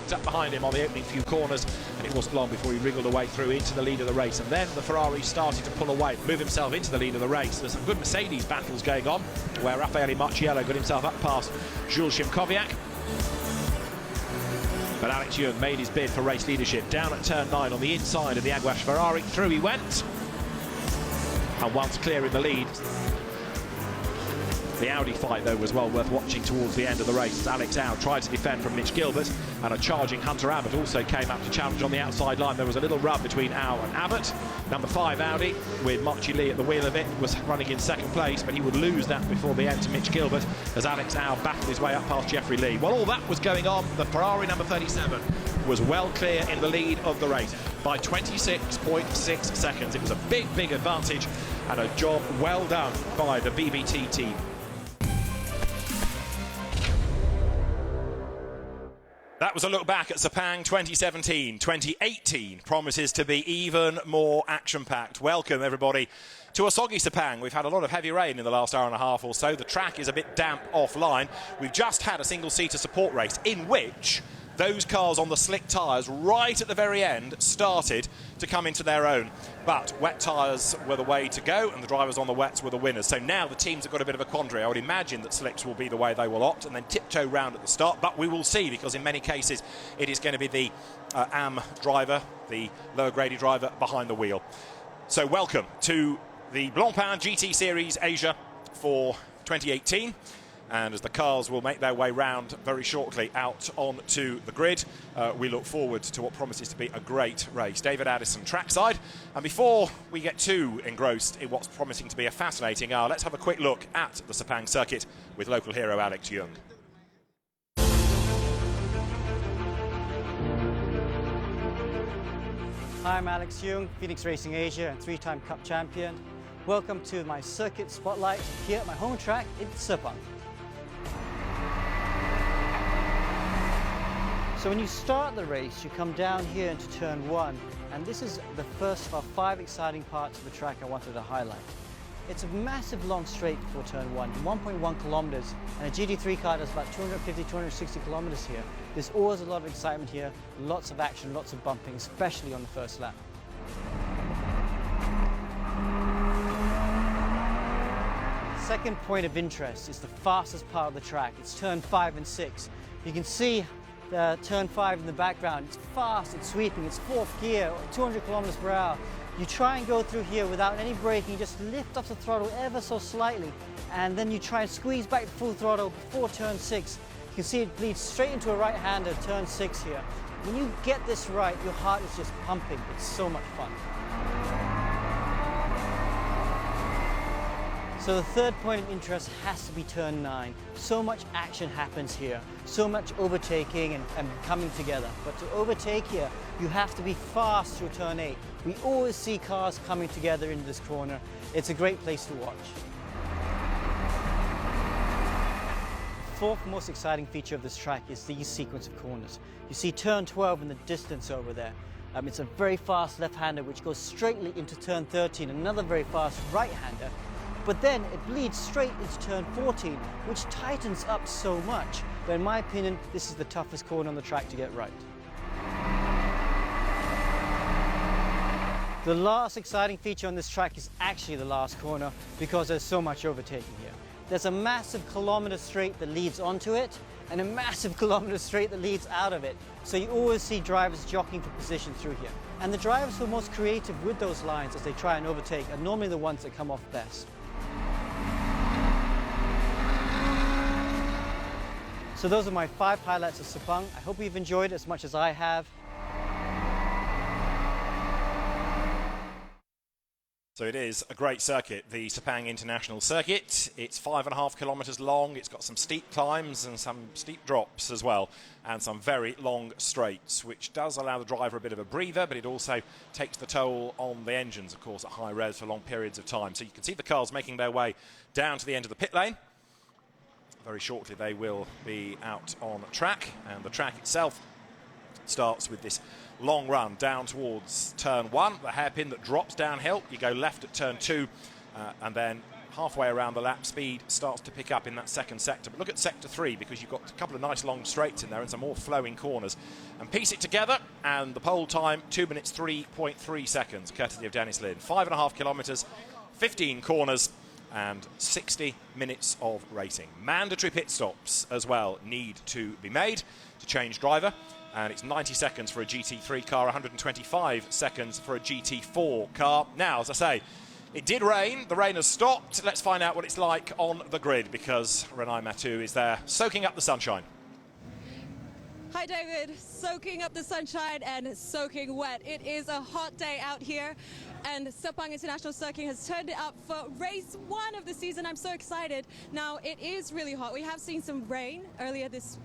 tucked up behind him on the opening few corners, and it wasn't long before he wriggled away through into the lead of the race. And then the Ferrari started to pull away, move himself into the lead of the race. There's some good Mercedes battles going on, where Raffaele Marciello got himself up past Jules Szymkowiak. But Alex Young made his bid for race leadership down at turn 9 on the inside of the Aguas Ferrari. Through he went, and once clear in the lead. The Audi fight, though, was well worth watching towards the end of the race. Alex Au tried to defend from Mitch Gilbert, and a charging Hunter Abbott also came up to challenge on the outside line. There was a little rub between Au and Abbott. Number 5 Audi, with Marchi Lee at the wheel of it, was running in second place, but he would lose that before the end to Mitch Gilbert as Alex Au battled his way up past Jeffrey Lee. While all that was going on, the Ferrari number 37 was well clear in the lead of the race by 26.6 seconds. It was a big, big advantage and a job well done by the BBT team. That was a look back at Sepang 2017. 2018 promises to be even more action-packed. Welcome, everybody, to a soggy Sepang. We've had a lot of heavy rain in the last hour and a half or so. The track is a bit damp offline. We've just had a single-seater support race in which those cars on the slick tyres right at the very end started to come into their own. But wet tyres were the way to go, and the drivers on the wets were the winners. So now the teams have got a bit of a quandary. I would imagine that slicks will be the way they will opt, and then tiptoe round at the start. But we will see, because in many cases it is going to be the AM driver, the lower graded driver, behind the wheel. So welcome to the Blancpain GT Series Asia for 2018. And as the cars will make their way round very shortly out onto the grid, we look forward to what promises to be a great race. David Addison trackside. And before we get too engrossed in what's promising to be a fascinating hour, let's have a quick look at the Sepang Circuit with local hero Alex Young. Hi, I'm Alex Young, Phoenix Racing Asia and 3-time Cup champion. Welcome to my circuit spotlight here at my home track in Sepang. So when you start the race, you come down here into turn 1, and this is the first of 5 exciting parts of the track I wanted to highlight. It's a massive long straight for turn 1, 1.1 kilometers, and a GT3 car does about 250-260 kilometers here. There's always a lot of excitement here, lots of action, lots of bumping, especially on the first lap. Second point of interest is the fastest part of the track. It's turn 5 and 6. You can see turn 5 in the background. It's fast, it's sweeping, it's 4th gear, 200 kilometers per hour. You try and go through here without any braking, you just lift up the throttle ever so slightly, and then you try and squeeze back full throttle before turn 6. You can see it bleeds straight into a right-hander, turn 6 here. When you get this right, your heart is just pumping. It's so much fun. So the third point of interest has to be turn 9. So much action happens here, so much overtaking and coming together. But to overtake here, you have to be fast through turn 8. We always see cars coming together into this corner. It's a great place to watch. The fourth most exciting feature of this track is the sequence of corners. You see turn 12 in the distance over there. It's a very fast left-hander which goes straightly into turn 13, another very fast right-hander. But then it bleeds straight into turn 14, which tightens up so much. But in my opinion, this is the toughest corner on the track to get right. The last exciting feature on this track is actually the last corner, because there's so much overtaking here. There's a massive kilometer straight that leads onto it, and a massive kilometer straight that leads out of it. So you always see drivers jockeying for position through here. And the drivers who are most creative with those lines as they try and overtake are normally the ones that come off best. So those are my 5 highlights of Sepang. I hope you've enjoyed it as much as I have. So it is a great circuit, the Sepang International Circuit. It's 5.5 kilometres long. It's got some steep climbs and some steep drops as well, and some very long straights, which does allow the driver a bit of a breather, but it also takes the toll on the engines, of course, at high revs for long periods of time. So you can see the cars making their way down to the end of the pit lane. Very shortly they will be out on track, and the track itself starts with this long run down towards turn 1, the hairpin that drops downhill. You go left at turn 2 and then halfway around the lap, speed starts to pick up in that second sector. But look at sector 3, because you've got a couple of nice long straights in there and some more flowing corners. And piece it together, and the pole time, 2 minutes 3.3 seconds, courtesy of Dennis Lynn. 5.5 kilometres, 15 corners, and 60 minutes of racing. Mandatory pit stops as well need to be made to change driver. And it's 90 seconds for a GT3 car, 125 seconds for a GT4 car. Now, as I say, it did rain. The rain has stopped. Let's find out what it's like on the grid, because Renai Matu is there soaking up the sunshine. Hi David, soaking up the sunshine and soaking wet. It is a hot day out here, and Sepang International Circuit has turned it up for race 1 of the season. I'm so excited. Now, it is really hot. We have seen some rain earlier this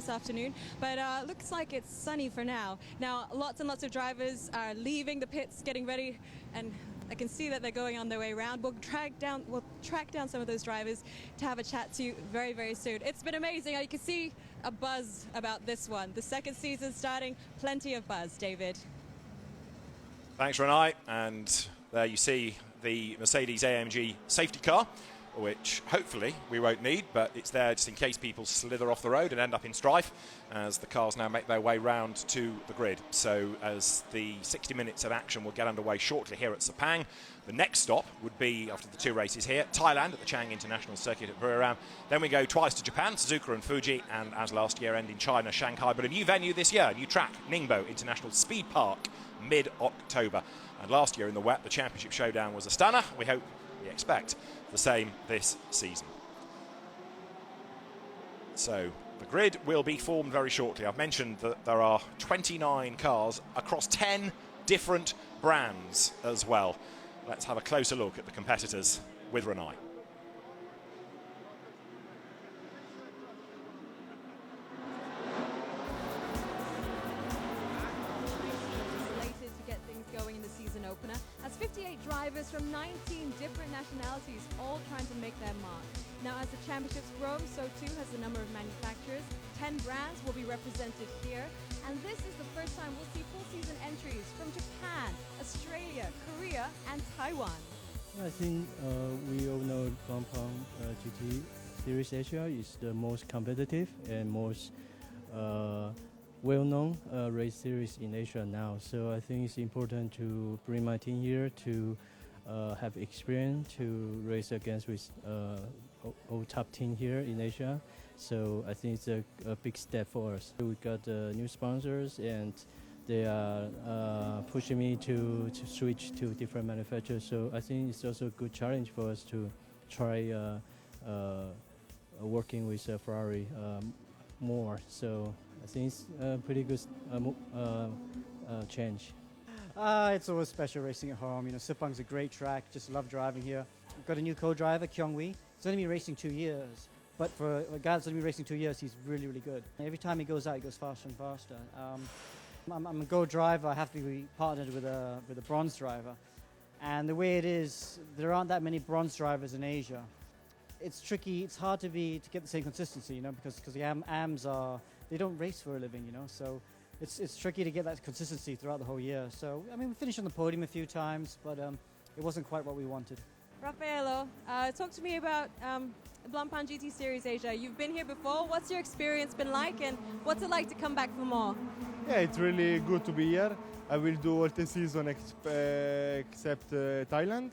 afternoon, but looks like it's sunny for now. Now, lots and lots of drivers are leaving the pits, getting ready, and I can see that they're going on their way around. We'll track down some of those drivers to have a chat to very, very soon. It's been amazing. You can see a buzz about this one. The second season starting, plenty of buzz, David. Thanks, Renai. And there you see the Mercedes-AMG safety car, which hopefully we won't need, but it's there just in case people slither off the road and end up in strife as the cars now make their way round to the grid. So as the 60 minutes of action will get underway shortly here at Sepang, the next stop would be, after the 2 races here, Thailand at the Chang International Circuit at Buriram. Then we go twice to Japan, Suzuka and Fuji, and as last year, end in China, Shanghai. But a new venue this year, a new track, Ningbo International Speed Park, mid-October. And last year in the wet, the Championship Showdown was a stunner. We expect the same this season. So the grid will be formed very shortly. I've mentioned that there are 29 cars across 10 different brands as well. Let's have a closer look at the competitors with Renai. Going in the season opener. That's 58 drivers from 19 different nationalities, all trying to make their mark. Now, as the championships grow, so too has the number of manufacturers. 10 brands will be represented here, and this is the first time we'll see full season entries from Japan, Australia, Korea, and Taiwan. I think we all know Blancpain GT Series Asia is the most competitive and most well-known race series in Asia now. So I think it's important to bring my team here to have experience to race against with all top team here in Asia. So I think it's a big step for us. We got new sponsors, and they are pushing me to switch to different manufacturers. So I think it's also a good challenge for us to try working with Ferrari more. So I think it's a pretty good change. It's always special racing at home. You know, Sepang's a great track. Just love driving here. We've got a new co-driver, Kyung Wee. He's only been racing 2 years, but for a guy that's only been racing 2 years, he's really, really good. Every time he goes out, he goes faster and faster. I'm a Gold driver. I have to be partnered with a bronze driver, and the way it is, there aren't that many bronze drivers in Asia. It's tricky. It's hard to get the same consistency, you know, because the AMs they don't race for a living, you know. So it's tricky to get that consistency throughout the whole year. So I mean, we finished on the podium a few times, but it wasn't quite what we wanted. Raffaello, talk to me about Blancpain GT Series Asia. You've been here before. What's your experience been like, and what's it like to come back for more? Yeah, it's really good to be here. I will do all the season except Thailand.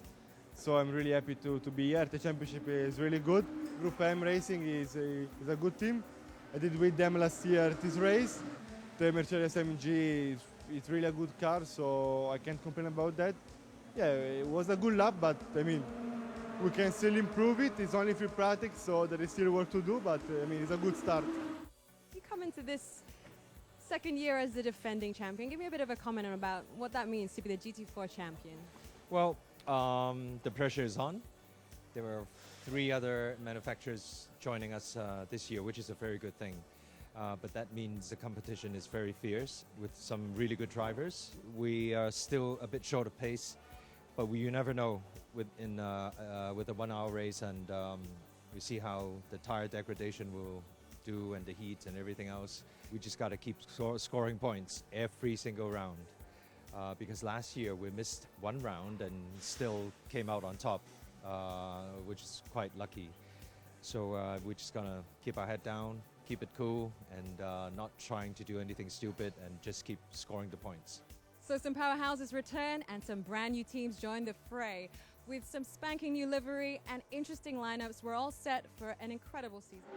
So I'm really happy to be here. The championship is really good. Group M Racing is a good team. I did with them last year this race. The Mercedes-AMG is really a good car, so I can't complain about that. Yeah, it was a good lap, but I mean, we can still improve it. It's only free practice, so there is still work to do, but I mean, it's a good start. You come into this second year as the defending champion. Give me a bit of a comment about what that means to be the GT4 champion. Well, the pressure is on. There were 3 other manufacturers joining us this year, which is a very good thing. But that means the competition is very fierce with some really good drivers. We are still a bit short of pace, but you never know with a 1 hour race, and we see how the tire degradation will do and the heat and everything else. We just got to keep scoring points every single round. Because last year we missed 1 round and still came out on top which is quite lucky. So we're just gonna keep our head down, keep it cool, and not trying to do anything stupid, and just keep scoring the points. So some powerhouses return and some brand new teams join the fray. With some spanking new livery and interesting lineups, we're all set for an incredible season.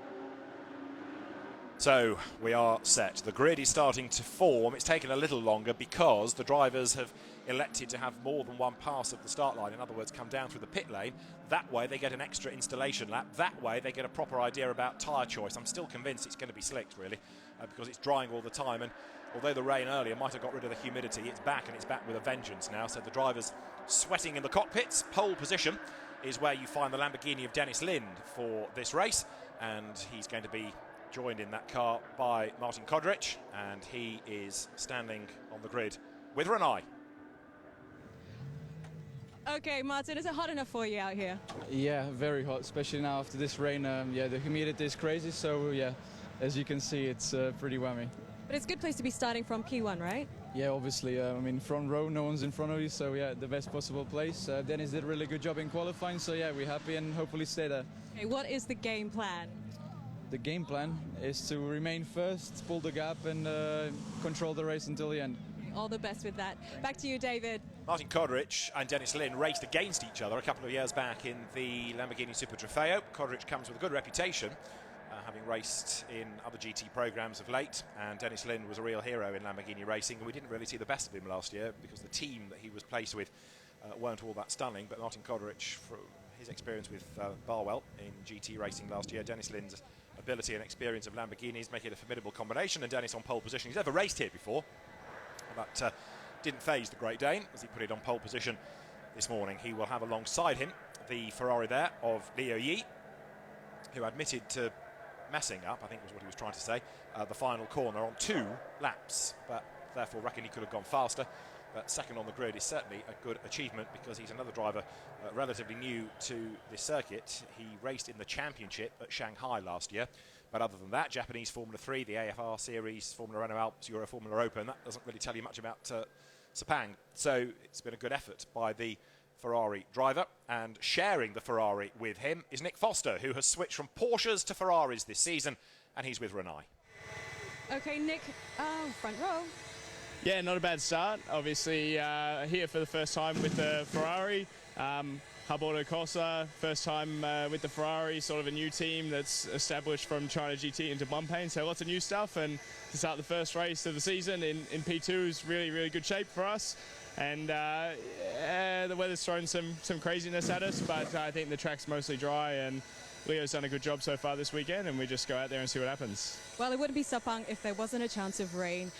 So we are set. The grid is starting to form. It's taken a little longer because the drivers have elected to have more than one pass of the start line. In other words, come down through the pit lane. That way they get an extra installation lap. That way they get a proper idea about tyre choice. I'm still convinced it's going to be slicked, really, because it's drying all the time. And although the rain earlier might have got rid of the humidity, it's back, and it's back with a vengeance now. So the drivers sweating in the cockpits. Pole position is where you find the Lamborghini of Dennis Lind for this race, and he's going to be joined in that car by Martin Kodrich, and he is standing on the grid with Renai. Okay, Martin, is it hot enough for you out here? Yeah, very hot, especially now after this rain. Yeah, the humidity is crazy, so yeah, as you can see, it's pretty whammy. But it's a good place to be starting from P1, right? Yeah, obviously. I mean, front row, no one's in front of you, so yeah, the best possible place. Dennis did a really good job in qualifying, so yeah, we're happy and hopefully stay there. Okay, what is the game plan? The game plan is to remain first, pull the gap, and control the race until the end. All the best with that. Back to you, David. Martin Kodrich and Dennis Lind raced against each other a couple of years back in the Lamborghini Super Trofeo. Kodrich comes with a good reputation, having raced in other GT programs of late, and Dennis Lind was a real hero in Lamborghini racing, and we didn't really see the best of him last year because the team that he was placed with weren't all that stunning. But Martin Kodrich, from his experience with Barwell in GT racing last year, Dennis Lind's ability and experience of Lamborghinis make it a formidable combination, and Dennis on pole position. He's never raced here before, but didn't faze the Great Dane as he put it on pole position this morning. He will have alongside him the Ferrari there of Leo Yi, who admitted to messing up, I think was what he was trying to say, the final corner on 2 laps, but therefore reckon he could have gone faster. But second on the grid is certainly a good achievement because he's another driver relatively new to this circuit. He raced in the championship at Shanghai last year, but other than that, Japanese Formula 3, the AFR Series, Formula Renault Alps, Euro Formula Open, that doesn't really tell you much about Sepang. So it's been a good effort by the Ferrari driver, and sharing the Ferrari with him is Nick Foster, who has switched from Porsches to Ferraris this season, and he's with Renai. Okay, Nick, front row. Yeah, not a bad start. Obviously, here for the first time with the Ferrari. Amador Schleifer, first time with the Ferrari, sort of a new team that's established from China GT into Blancpain, so lots of new stuff. And to start the first race of the season in P2 is really, really good shape for us. And the weather's thrown some craziness at us, but I think the track's mostly dry, and Leo's done a good job so far this weekend, and we just go out there and see what happens. Well, it wouldn't be Sepang if there wasn't a chance of rain.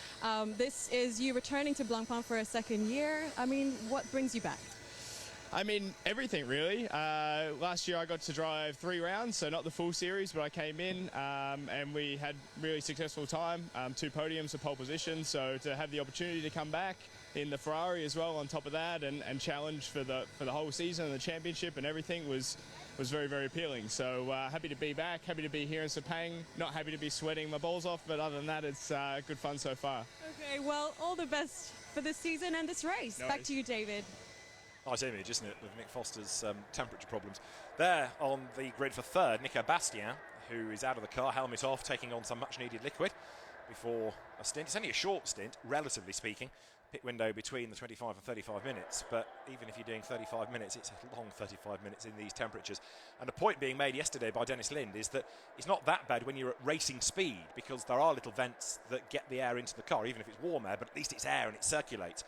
This is you returning to Blancpain for a second year. I mean, what brings you back? I mean, everything really. Last year I got to drive 3 rounds, so not the full series, but I came in and we had really successful time, 2 podiums, a pole position. So to have the opportunity to come back in the Ferrari as well on top of that and challenge for the whole season and the championship and everything was very, very appealing. So happy to be back, happy to be here in Sepang, not happy to be sweating my balls off, but other than that, it's good fun so far. Okay, well, all the best for this season and this race. No Back worries. to you, David. Nice image, isn't it, of Nick Foster's temperature problems. There on the grid for third, Nico Bastien, who is out of the car, helmet off, taking on some much-needed liquid before a stint. It's only a short stint, relatively speaking. Pit window between the 25 and 35 minutes, but even if you're doing 35 minutes, it's a long 35 minutes in these temperatures. And a point being made yesterday by Dennis Lind is that it's not that bad when you're at racing speed, because there are little vents that get the air into the car, even if it's warm air, but at least it's air and it circulates.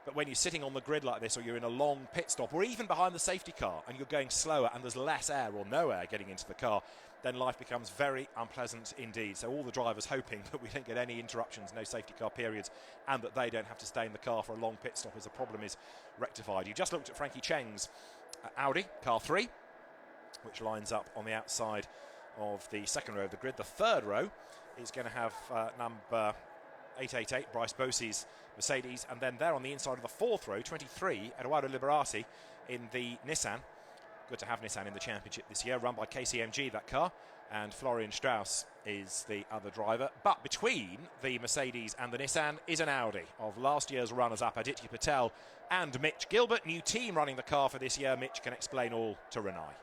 But when you're sitting on the grid like this, or you're in a long pit stop, or even behind the safety car, and you're going slower and there's less air or no air getting into the car, then life becomes very unpleasant indeed. So all the drivers hoping that we don't get any interruptions, no safety car periods, and that they don't have to stay in the car for a long pit stop as the problem is rectified. You just looked at Frankie Cheng's Audi, car 3, which lines up on the outside of the second row of the grid. The third row is going to have number 888, Bryce Bosey's Mercedes, and then there on the inside of the fourth row, 23, Eduardo Liberati in the Nissan, good to have Nissan in the championship this year, run by KCMG, that car, and Florian Strauss is the other driver. But between the Mercedes and the Nissan is an Audi of last year's runners-up Aditya Patel and Mitch Gilbert. New team running the car for this year. Mitch can explain all to Renai.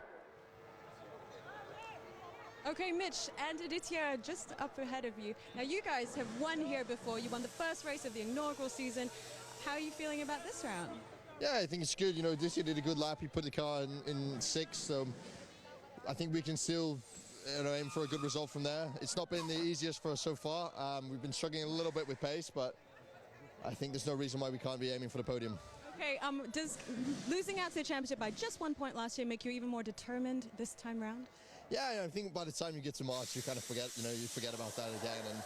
Okay, Mitch and Aditya just up ahead of you. Now, you guys have won here before. You won the first race of the inaugural season. How are you feeling about this round? Yeah, I think it's good. You know, Aditya did a good lap. He put the car in sixth, so I think we can still aim for a good result from there. It's not been the easiest for us so far. We've been struggling a little bit with pace, but I think there's no reason why we can't be aiming for the podium. Okay, does losing out to the championship by just 1 point last year make you even more determined this time round? Yeah, I think by the time you get to March, you kind of forget, you forget about that again, and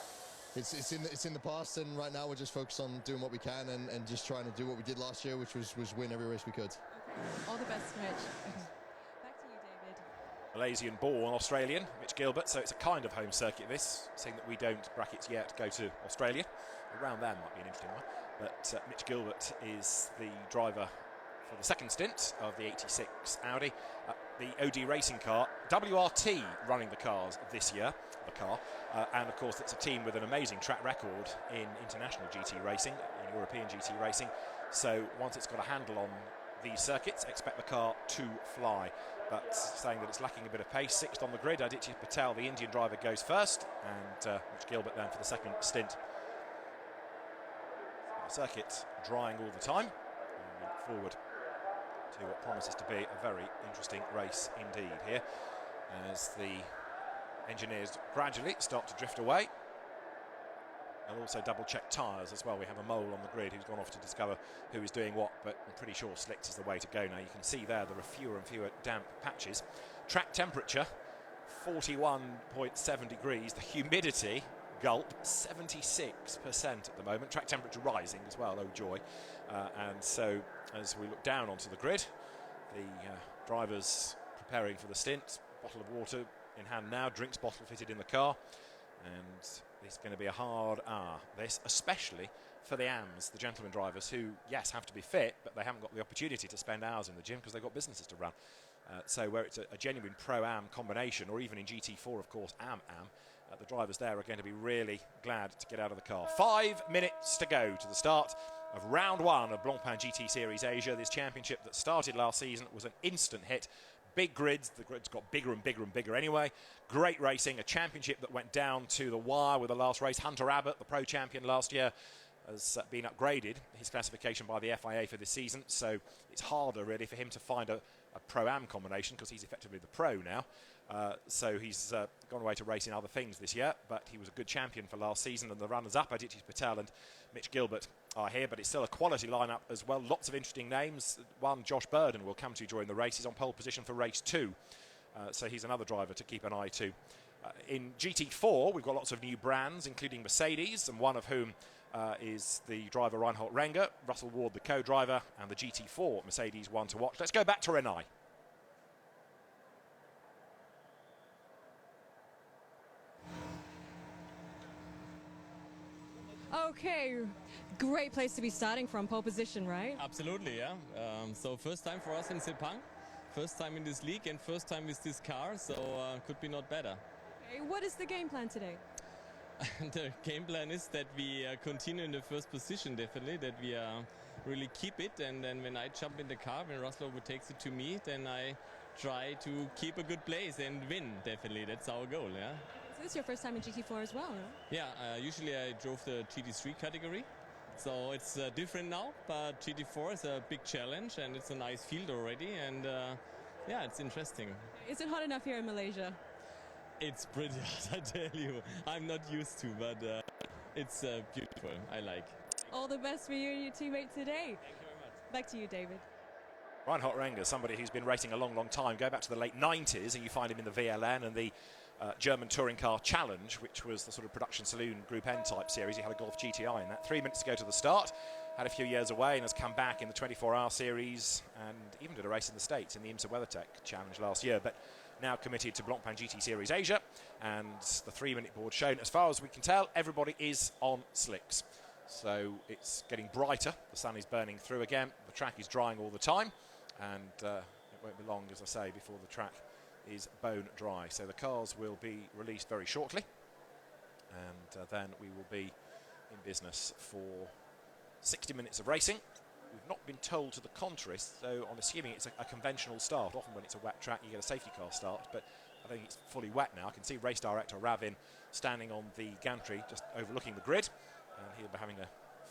it's in the past, and right now we're just focused on doing what we can and just trying to do what we did last year, which was win every race we could. All the best, Mitch. Back to you, David. Malaysian-born Australian, Mitch Gilbert, so it's a kind of home circuit this, seeing that we don't, brackets yet, go to Australia. Around there might be an interesting one, but Mitch Gilbert is the driver for the second stint of the 86 Audi, the OD racing car. WRT running the cars this year, and of course it's a team with an amazing track record in international GT racing, in European GT racing, so once it's got a handle on these circuits, expect the car to fly. But saying that it's lacking a bit of pace, sixth on the grid, Aditya Patel, the Indian driver, goes first, and Mitch Gilbert then for the second stint. The circuit drying all the time, and we look forward to what promises to be a very interesting race indeed here, as the engineers gradually start to drift away. They'll also double check tyres as well. We have a mole on the grid who's gone off to discover who is doing what, but I'm pretty sure slicks is the way to go now. You can see there are fewer and fewer damp patches. Track temperature 41.7 degrees. The humidity, gulp, 76% at the moment. Track temperature rising as well, oh joy. And so as we look down onto the grid, the drivers preparing for the stint, bottle of water in hand now, drinks bottle fitted in the car, and it's going to be a hard hour, this, especially for the AMs, the gentleman drivers, who, yes, have to be fit, but they haven't got the opportunity to spend hours in the gym because they've got businesses to run. So where it's a genuine pro-am combination, or even in GT4, of course, am, the drivers there are going to be really glad to get out of the car. 5 minutes to go to the start of round one of Blancpain GT Series Asia. This championship that started last season was an instant hit. Big grids, the grids got bigger and bigger and bigger anyway. Great racing, a championship that went down to the wire with the last race. Hunter Abbott, the pro champion last year, has been upgraded, his classification by the FIA for this season, so it's harder really for him to find a pro-am combination because he's effectively the pro now. So he's gone away to race in other things this year, but he was a good champion for last season, and the runners-up, Aditya Patel and Mitch Gilbert, are here, but it's still a quality lineup as well. Lots of interesting names. One, Josh Burden, will come to during the race. He's on pole position for race 2, so he's another driver to keep an eye to. In GT4, we've got lots of new brands, including Mercedes, and one of whom is the driver Reinhold Renger, Russell Ward, the co-driver, and the GT4 Mercedes one to watch. Let's go back to Renai. Okay, great place to be starting from, pole position, right? Absolutely, yeah. So first time for us in Sepang, first time in this league and first time with this car, so could be not better. Okay, what is the game plan today? The game plan is that we continue in the first position, definitely, that we really keep it, and then when I jump in the car, when Russell takes it to me, then I try to keep a good place and win, definitely. That's our goal, yeah. So this is your first time in GT4 as well, right? Yeah, usually I drove the GT3 category, so it's different now, but GT4 is a big challenge and it's a nice field already, and yeah, it's interesting. Is it hot enough here in Malaysia? It's pretty hot, I tell you. I'm not used to, but it's beautiful. I like. All the best for you and your teammate today. Thank you very much. Back to you, David. Reinhold Renger, somebody who's been racing a long, long time. Go back to the late 90s and you find him in the VLN and the German Touring Car Challenge, which was the sort of production saloon Group N type series. He had a Golf GTI in that. 3 minutes to go to the start. Had a few years away and has come back in the 24-hour series and even did a race in the States in the IMSA WeatherTech Challenge last year. But now committed to Blancpain GT Series Asia, and the 3-minute board shown. As far as we can tell, everybody is on slicks. So it's getting brighter. The sun is burning through again. The track is drying all the time, and it won't be long, as I say, before the track is bone dry. So the cars will be released very shortly, and then we will be in business for 60 minutes of racing. We've not been told to the contrary, so I'm assuming it's a conventional start. Often when it's a wet track you get a safety car start, but I think it's fully wet now. I can see race director Ravin standing on the gantry just overlooking the grid, and he'll be having a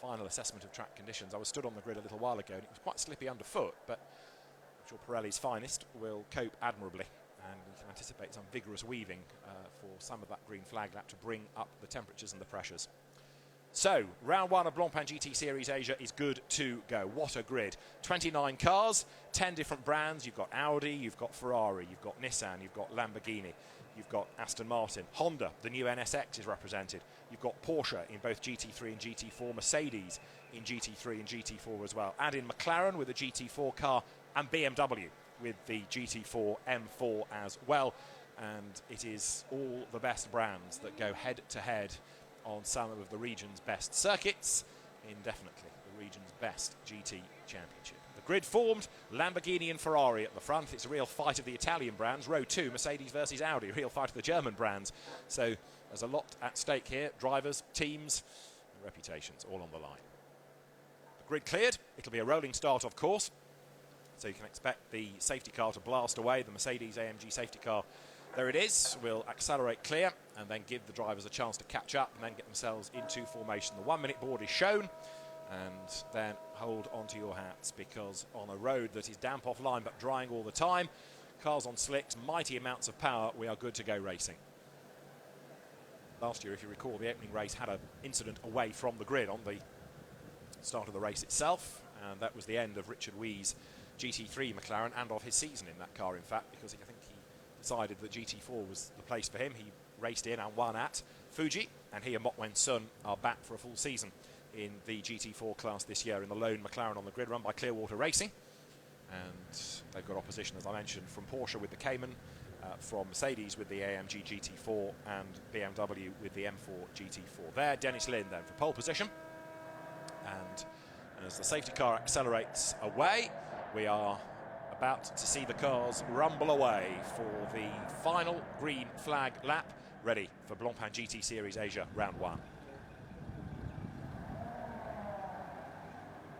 final assessment of track conditions. I was stood on the grid a little while ago and it was quite slippy underfoot, but I'm sure Pirelli's finest will cope admirably, and we can anticipate some vigorous weaving for some of that green flag lap to bring up the temperatures and the pressures. So, round one of Blancpain GT Series Asia is good to go. What a grid. 29 cars, 10 different brands. You've got Audi, you've got Ferrari, you've got Nissan, you've got Lamborghini, you've got Aston Martin. Honda, the new NSX, is represented. You've got Porsche in both GT3 and GT4, Mercedes in GT3 and GT4 as well. Add in McLaren with the GT4 car and BMW with the GT4 M4 as well. And it is all the best brands that go head-to-head on some of the region's best circuits, indefinitely the region's best GT championship. The grid formed, Lamborghini and Ferrari at the front. It's a real fight of the Italian brands. Row 2, Mercedes versus Audi, real fight of the German brands. So there's a lot at stake here. Drivers, teams, and reputations all on the line. The grid cleared. It'll be a rolling start, of course. So you can expect the safety car to blast away. The Mercedes AMG safety car, there it is, will accelerate clear and then give the drivers a chance to catch up and then get themselves into formation. The 1 minute board is shown, and then hold onto your hats, because on a road that is damp offline but drying all the time, cars on slicks, mighty amounts of power, we are good to go racing. Last year, if you recall, the opening race had an incident away from the grid on the start of the race itself, and that was the end of Richard Wee's GT3 McLaren and of his season in that car, in fact, because I think he decided that GT4 was the place for him. He raced in and won at Fuji, and he and Mok Wen-sun are back for a full season in the GT4 class this year in the lone McLaren on the grid, run by Clearwater Racing. And they've got opposition, as I mentioned, from Porsche with the Cayman, from Mercedes with the AMG GT4, and BMW with the M4 GT4. There, Dennis Lin then for pole position. And as the safety car accelerates away, we are about to see the cars rumble away for the final green flag lap, ready for Blancpain GT Series Asia round one.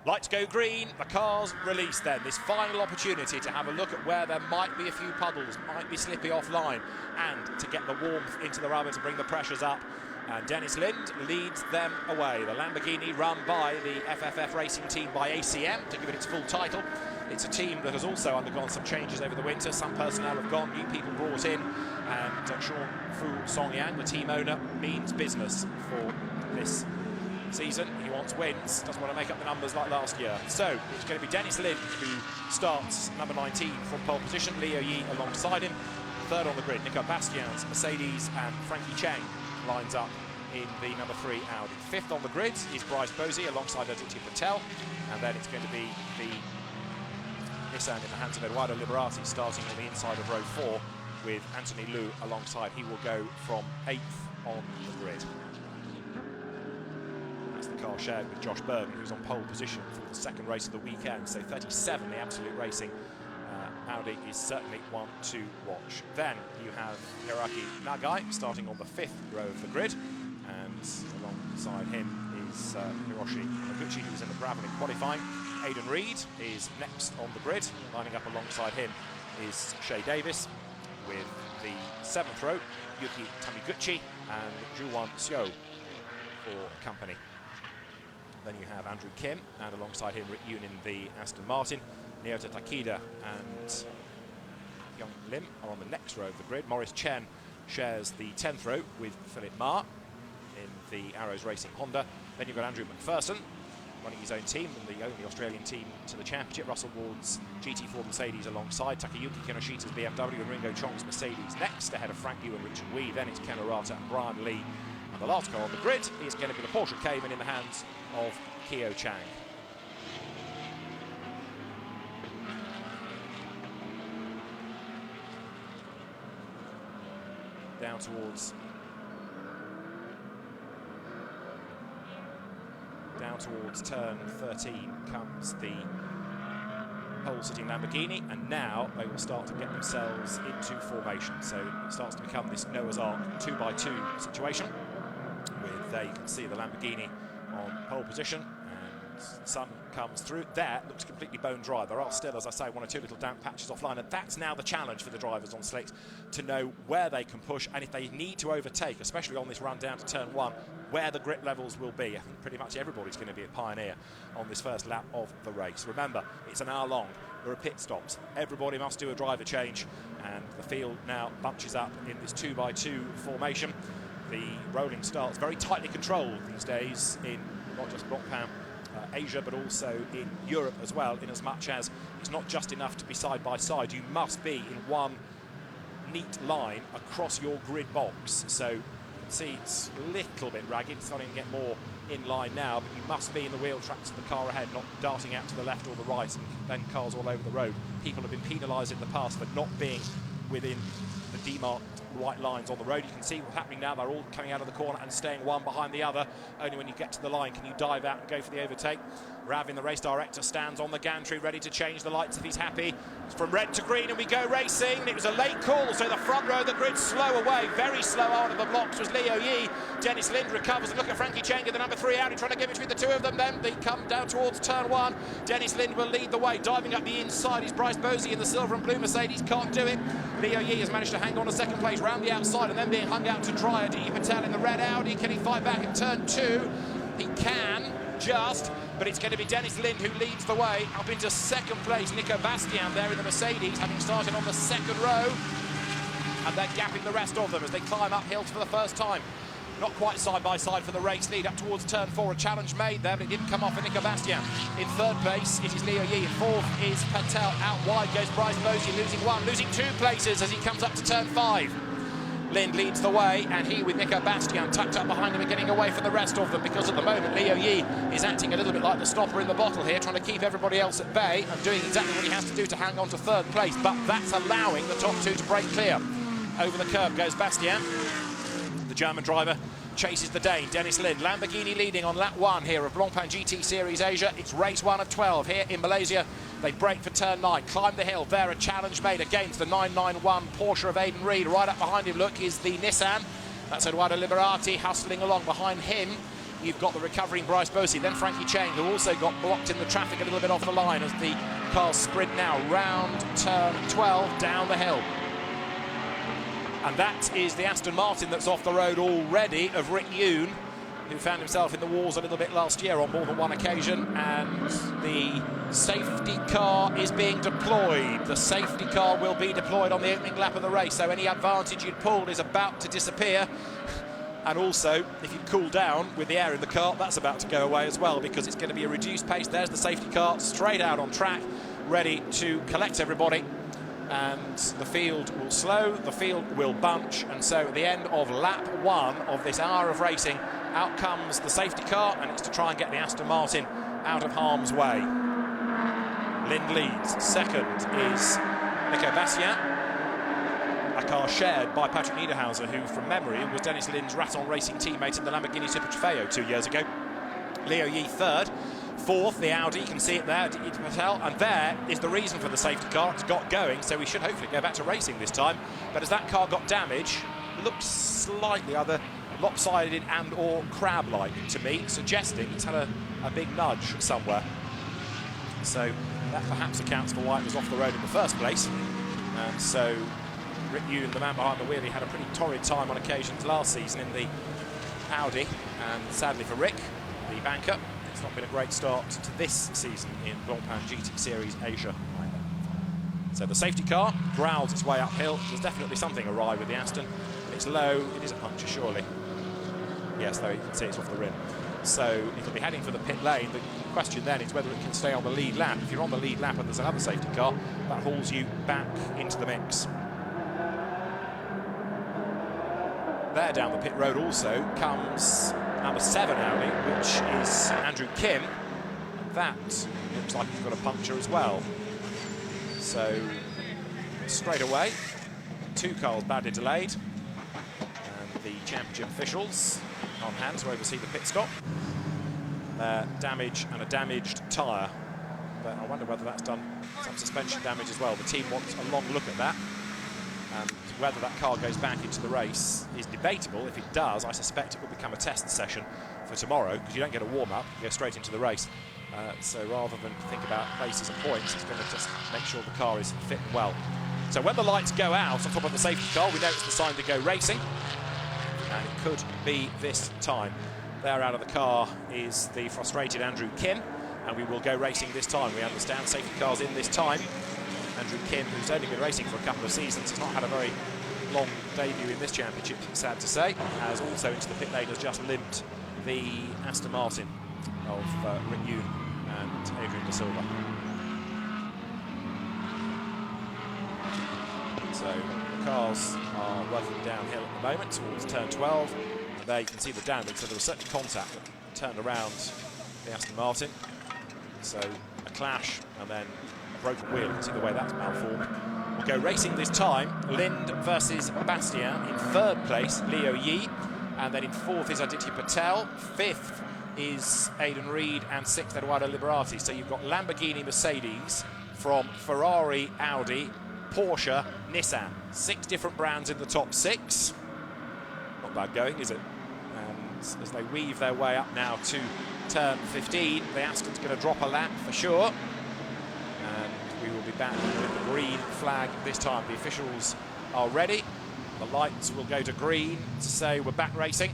Lights go green, the cars release then. This final opportunity to have a look at where there might be a few puddles, might be slippy offline, and to get the warmth into the rubber to bring the pressures up. And Dennis Lind leads them away. The Lamborghini, run by the FFF racing team by ACM, to give it its full title. It's a team that has also undergone some changes over the winter. Some personnel have gone, new people brought in, and Sean Fu Songyang, the team owner, means business for this season. He wants wins, doesn't want to make up the numbers like last year. So it's going to be Dennis Lin who starts number 19 from pole position, Leo Yi alongside him. Third on the grid, Nico Bastian's Mercedes, and Frankie Cheng lines up in the number 3 Audi. Fifth on the grid is Bryce Bosey alongside Aditya Patel, and then it's going to be the Nissan in the hands of Eduardo Liberati starting on the inside of row 4 with Anthony Liu alongside. He will go from 8th on the grid. That's the car shared with Josh Burton, who's on pole position for the second race of the weekend. So 37, the absolute racing. Audi is certainly one to watch. Then you have Hiroaki Nagai starting on the 5th row of the grid, and alongside him is Hiroshi Noguchi, who was in the Gravel in qualifying. Aidan Reid is next on the grid. Lining up alongside him is Shay Davis with the 7th row, Yuki Tamiguchi and Juwon Seo for company. Then you have Andrew Kim, and alongside him Rick Yoon in the Aston Martin. Nyota Takeda and Young Lim are on the next row of the grid. Maurice Chen shares the 10th row with Philip Ma in the Arrows Racing Honda. Then you've got Andrew McPherson running his own team, and the only Australian team to the championship. Russell Ward's GT4 Mercedes alongside Takayuki Kinoshita's BMW and Ringo Chong's Mercedes next, ahead of Frank Yu and Richard Wee. Then it's Ken Arata and Brian Lee. And the last car on the grid is going to be the Porsche Cayman in the hands of Keo Chang. Down towards turn 13 comes the pole-sitting Lamborghini, and now they will start to get themselves into formation. So it starts to become this Noah's Ark 2x2 situation, with you can see the Lamborghini on pole position, and the sun comes through. There looks completely bone dry. There are still, as I say, one or two little damp patches offline, and that's now the challenge for the drivers on slicks, to know where they can push, and if they need to overtake, especially on this run down to turn 1, where the grip levels will be. I think pretty much everybody's going to be a pioneer on this first lap of the race. Remember, it's an hour long. There are pit stops. Everybody must do a driver change, and the field now bunches up in this 2x2 formation. The rolling starts very tightly controlled these days in not just Blancpain Asia, but also in Europe as well, in as much as it's not just enough to be side by side. You must be in one neat line across your grid box. So you can see it's a little bit ragged. It's starting to get more in line now, but you must be in the wheel tracks of the car ahead, not darting out to the left or the right and then cars all over the road. People have been penalised in the past for not being within the demarked white lines on the road. You can see what's happening now. They're all coming out of the corner and staying one behind the other. Only when you get to the line can you dive out and go for the overtake. Ravin, the race director, stands on the gantry ready to change the lights if he's happy. It's from red to green and we go racing. It was a late call, so the front row of the grid slow away. Very slow out of the blocks was Leo Yi. Dennis Lind recovers, and look at Frankie Cheng in the number 3 Audi trying to get between the two of them. Then they come down towards turn 1. Dennis Lind will lead the way. Diving up the inside is Bryce Bosey in the silver and blue Mercedes. Can't do it. Leo Yi has managed to hang on to second place round the outside and then being hung out to dry. Adi Patel in the red Audi. Can he fight back in turn 2? He can, just, but it's going to be Dennis Lind who leads the way up into second place. Nico Bastian there in the Mercedes, having started on the second row, and they're gapping the rest of them as they climb uphill for the first time. Not quite side by side for the race lead up towards turn 4. A challenge made there, but it didn't come off for Nico Bastian. In third place, it is Leo Yi. In fourth is Patel. Out wide goes Bryce Bosey, losing 1, losing 2 places as he comes up to turn 5. Lind leads the way, and he with Nico Bastian tucked up behind him and getting away from the rest of them, because at the moment Leo Yi is acting a little bit like the stopper in the bottle here, trying to keep everybody else at bay and doing exactly what he has to do to hang on to third place, but that's allowing the top 2 to break clear. Over the curb goes Bastian. The German driver chases the Dane, Dennis Lind. Lamborghini leading on lap 1 here of Blancpain GT Series Asia. It's race 1 of 12 here in Malaysia. They break for turn 9, climb the hill. There a challenge made against the 991 Porsche of Aidan Reed. Right up behind him, look, is the Nissan. That's Eduardo Liberati hustling along behind him. You've got the recovering Bryce Bosey, then Frankie Cheng, who also got blocked in the traffic a little bit off the line as the cars sprint now round turn 12 down the hill. And that is the Aston Martin that's off the road already of Rick Yoon, who found himself in the wars a little bit last year on more than one occasion, and the safety car is being deployed. The safety car will be deployed on the opening lap of the race, so any advantage you'd pulled is about to disappear. And also, if you cool down with the air in the car, that's about to go away as well, because it's going to be a reduced pace. There's the safety car straight out on track, ready to collect everybody. And the field will slow, the field will bunch, and so at the end of lap 1 of this hour of racing, out comes the safety car, and it's to try and get the Aston Martin out of harm's way. Lind leads. Second is Nico Bastian, a car shared by Patrick Niederhauser, who from memory was Dennis Lind's Raton Racing teammate in the Lamborghini Super Trofeo 2 years ago. Leo Yi third. Fourth, the Audi, you can see it there, Adi Patel, and there is the reason for the safety car. It's got going, so we should hopefully go back to racing this time. But as that car got damage, it looked slightly either lopsided and or crab-like to me, suggesting it's had a big nudge somewhere. So that perhaps accounts for why it was off the road in the first place. And so Rick Yoon, the man behind the wheel, he had a pretty torrid time on occasions last season in the Audi, and sadly for Rick, the banker, it's not been a great start to this season in Blancpain GT Series Asia either. So the safety car growls its way uphill. There's definitely something awry with the Aston. It's low, it is a puncture surely. Yes, though you can see it's off the rim. So it'll be heading for the pit lane. The question then is whether it can stay on the lead lap. If you're on the lead lap and there's another safety car, that hauls you back into the mix. There down the pit road also comes number 7 Audi, which is Andrew Kim, and that looks like he's got a puncture as well. So straight away, 2 cars badly delayed, and the championship officials on hand to oversee the pit stop. Damage and a damaged tyre but I wonder whether that's done some suspension damage as well. The team wants a long look at that, and whether that car goes back into the race is debatable. If it does, I suspect it will become a test session for tomorrow, because you don't get a warm-up, you go straight into the race. So rather than think about places and points, it's going to just make sure the car is fit and well. So when the lights go out on top of the safety car, we know it's the sign to go racing, and it could be this time. There out of the car is the frustrated Andrew Kim, and we will go racing this time. We understand safety cars in this time. Andrew Kim, who's only been racing for a couple of seasons, has not had a very long debut in this championship, sad to say, as also into the pit lane has just limped the Aston Martin of Rick Yoon and Adrian De Silva. So the cars are working downhill at the moment towards turn 12. And there you can see the downwind, so there was certainly contact that turned around the Aston Martin. So a clash and then a broken wheel. You can see the way that's malformed. We'll go racing this time. Lind versus Bastien. In third place, Leo Yi. And then in fourth is Aditya Patel. Fifth is Aidan Reed, and sixth Eduardo Liberati. So you've got Lamborghini, Mercedes, from Ferrari, Audi, Porsche, Nissan. 6 different brands in the top 6. Not bad going, is it? And as they weave their way up now to turn 15, the Aston's going to drop a lap for sure. And we will be back with the green flag this time. The officials are ready. The lights will go to green to say we're back racing.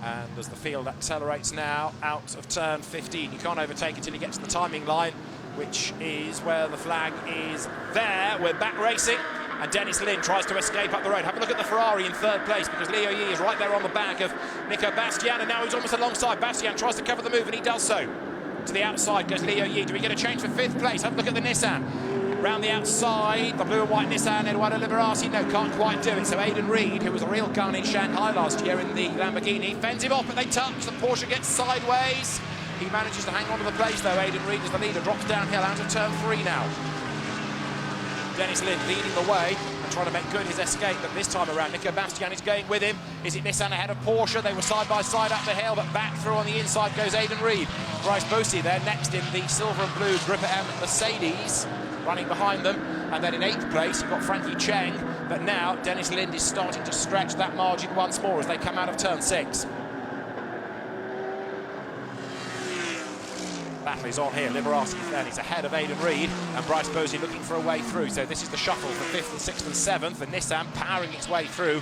And as the field accelerates now out of turn 15, you can't overtake until you get to the timing line, which is where the flag is there. We're back racing, and Dennis Lind tries to escape up the road. Have a look at the Ferrari in third place, because Leo Yi is right there on the back of Nico Bastien, and now he's almost alongside. Bastien tries to cover the move, and he does so. To the outside goes Leo Yi. Do we get a change for fifth place? Have a look at the Nissan. Round the outside, the blue and white Nissan, Eduardo Liberati, no, can't quite do it. So Aidan Reed, who was a real gun in Shanghai last year in the Lamborghini, fends him off, but they touch. The Porsche gets sideways. He manages to hang on to the place, though. Aidan Reed, as the leader, drops downhill out of turn 3 now. Dennis Lind leading the way and trying to make good his escape, but this time around, Nico Bastien is going with him. Is it Nissan ahead of Porsche? They were side by side up the hill, but back through on the inside goes Aidan Reed. Bryce Bosey there next in the silver and blue Gripper M Mercedes, running behind them. And then in 8th place, you've got Frankie Cheng, but now Dennis Lind is starting to stretch that margin once more as they come out of turn 6. Battle is on here. Liberati then is ahead of Aidan Reed, and Bryce Bosey looking for a way through. So this is the shuffle for 5th and 6th and 7th. The Nissan powering its way through.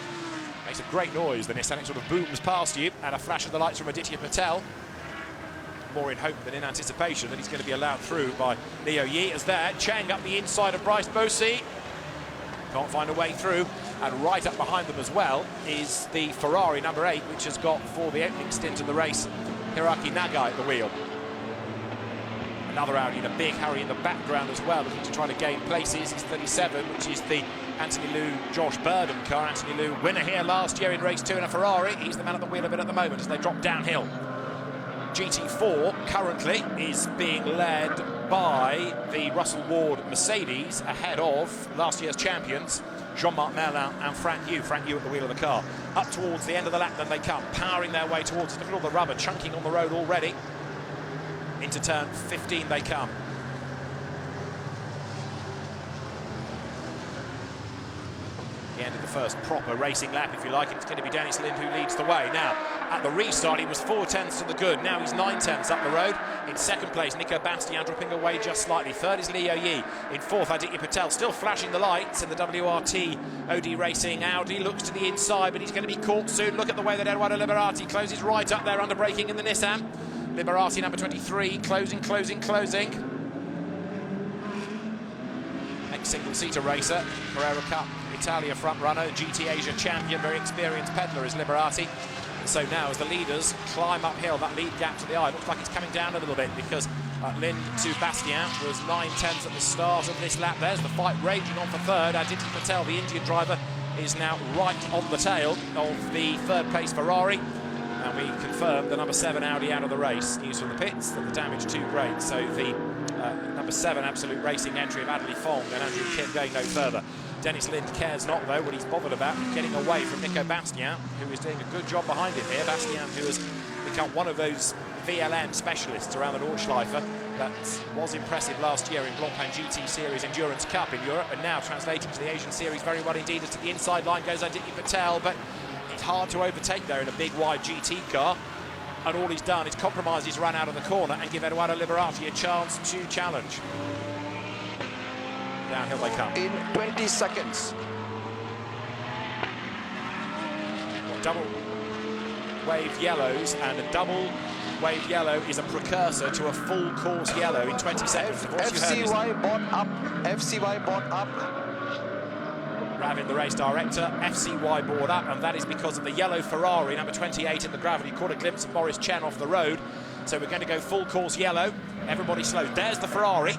Makes a great noise, the Nissan. It sort of booms past you, and a flash of the lights from Aditya Patel. More in hope than in anticipation that he's going to be allowed through by Leo Yi. As there, Chang up the inside of Bryce Bosey. Can't find a way through. And right up behind them as well is the Ferrari number 8, which has got, for the opening stint of the race, Hiroaki Nagai at the wheel. Another Audi in a big hurry in the background as well, looking to try to gain places. It's 37, which is the Anthony Liu Josh Burdon car. Anthony Liu, winner here last year in race 2 in a Ferrari. He's the man at the wheel of it at the moment as they drop downhill. GT4 currently is being led by the Russell Ward Mercedes, ahead of last year's champions Jean-Marc Merlin and Frank Yu. Frank Yu at the wheel of the car. Up towards the end of the lap then they come, powering their way towards us. Look at all the rubber chunking on the road already. Into turn 15 they come. The end of the first proper racing lap, if you like. It's going to be Dennis Lind who leads the way. Now, at the restart, he was 4/10 to the good. Now he's 9/10 up the road. In second place, Nico Bastien dropping away just slightly. Third is Leo Yi. In fourth, Aditya Patel still flashing the lights in the WRT OD Racing Audi. Looks to the inside, but he's going to be caught soon. Look at the way that Eduardo Liberati closes right up there under braking in the Nissan. Liberati number 23, closing. Ex-single-seater racer, Carrera Cup Italia front runner, GT Asia champion, very experienced peddler is Liberati. And so now as the leaders climb uphill, that lead gap to the eye looks like it's coming down a little bit, because Lind to Bastien was 9/10 at the start of this lap. There's the fight raging on for third. Aditya Patel, the Indian driver, is now right on the tail of the third place Ferrari. And we confirm the number 7 Audi out of the race. News from the pits that the damage too great. So the number 7 Absolute Racing entry of Adley Fong and Andrew Kim going no further. Dennis Lind cares not, though. What he's bothered about is getting away from Nico Bastien, who is doing a good job behind him here. Bastien, who has become one of those VLN specialists around the Schleifer that was impressive last year in Blancpain GT Series Endurance Cup in Europe, and now translating to the Asian Series very well indeed. As to the inside line goes Aditya Patel, but it's hard to overtake there in a big wide GT car, and all he's done is compromise his run out of the corner and give Edoardo Liberati a chance to challenge. Downhill they come. In 20 seconds. Double wave yellows, and a double wave yellow is a precursor to a full course yellow in 20 seconds. FCY board up, FCY board up. Ravin, the race director, FCY board up, and that is because of the yellow Ferrari, number 28 in the gravel. You caught a glimpse of Maurice Chen off the road, so we're going to go full course yellow. Everybody slows. There's the Ferrari.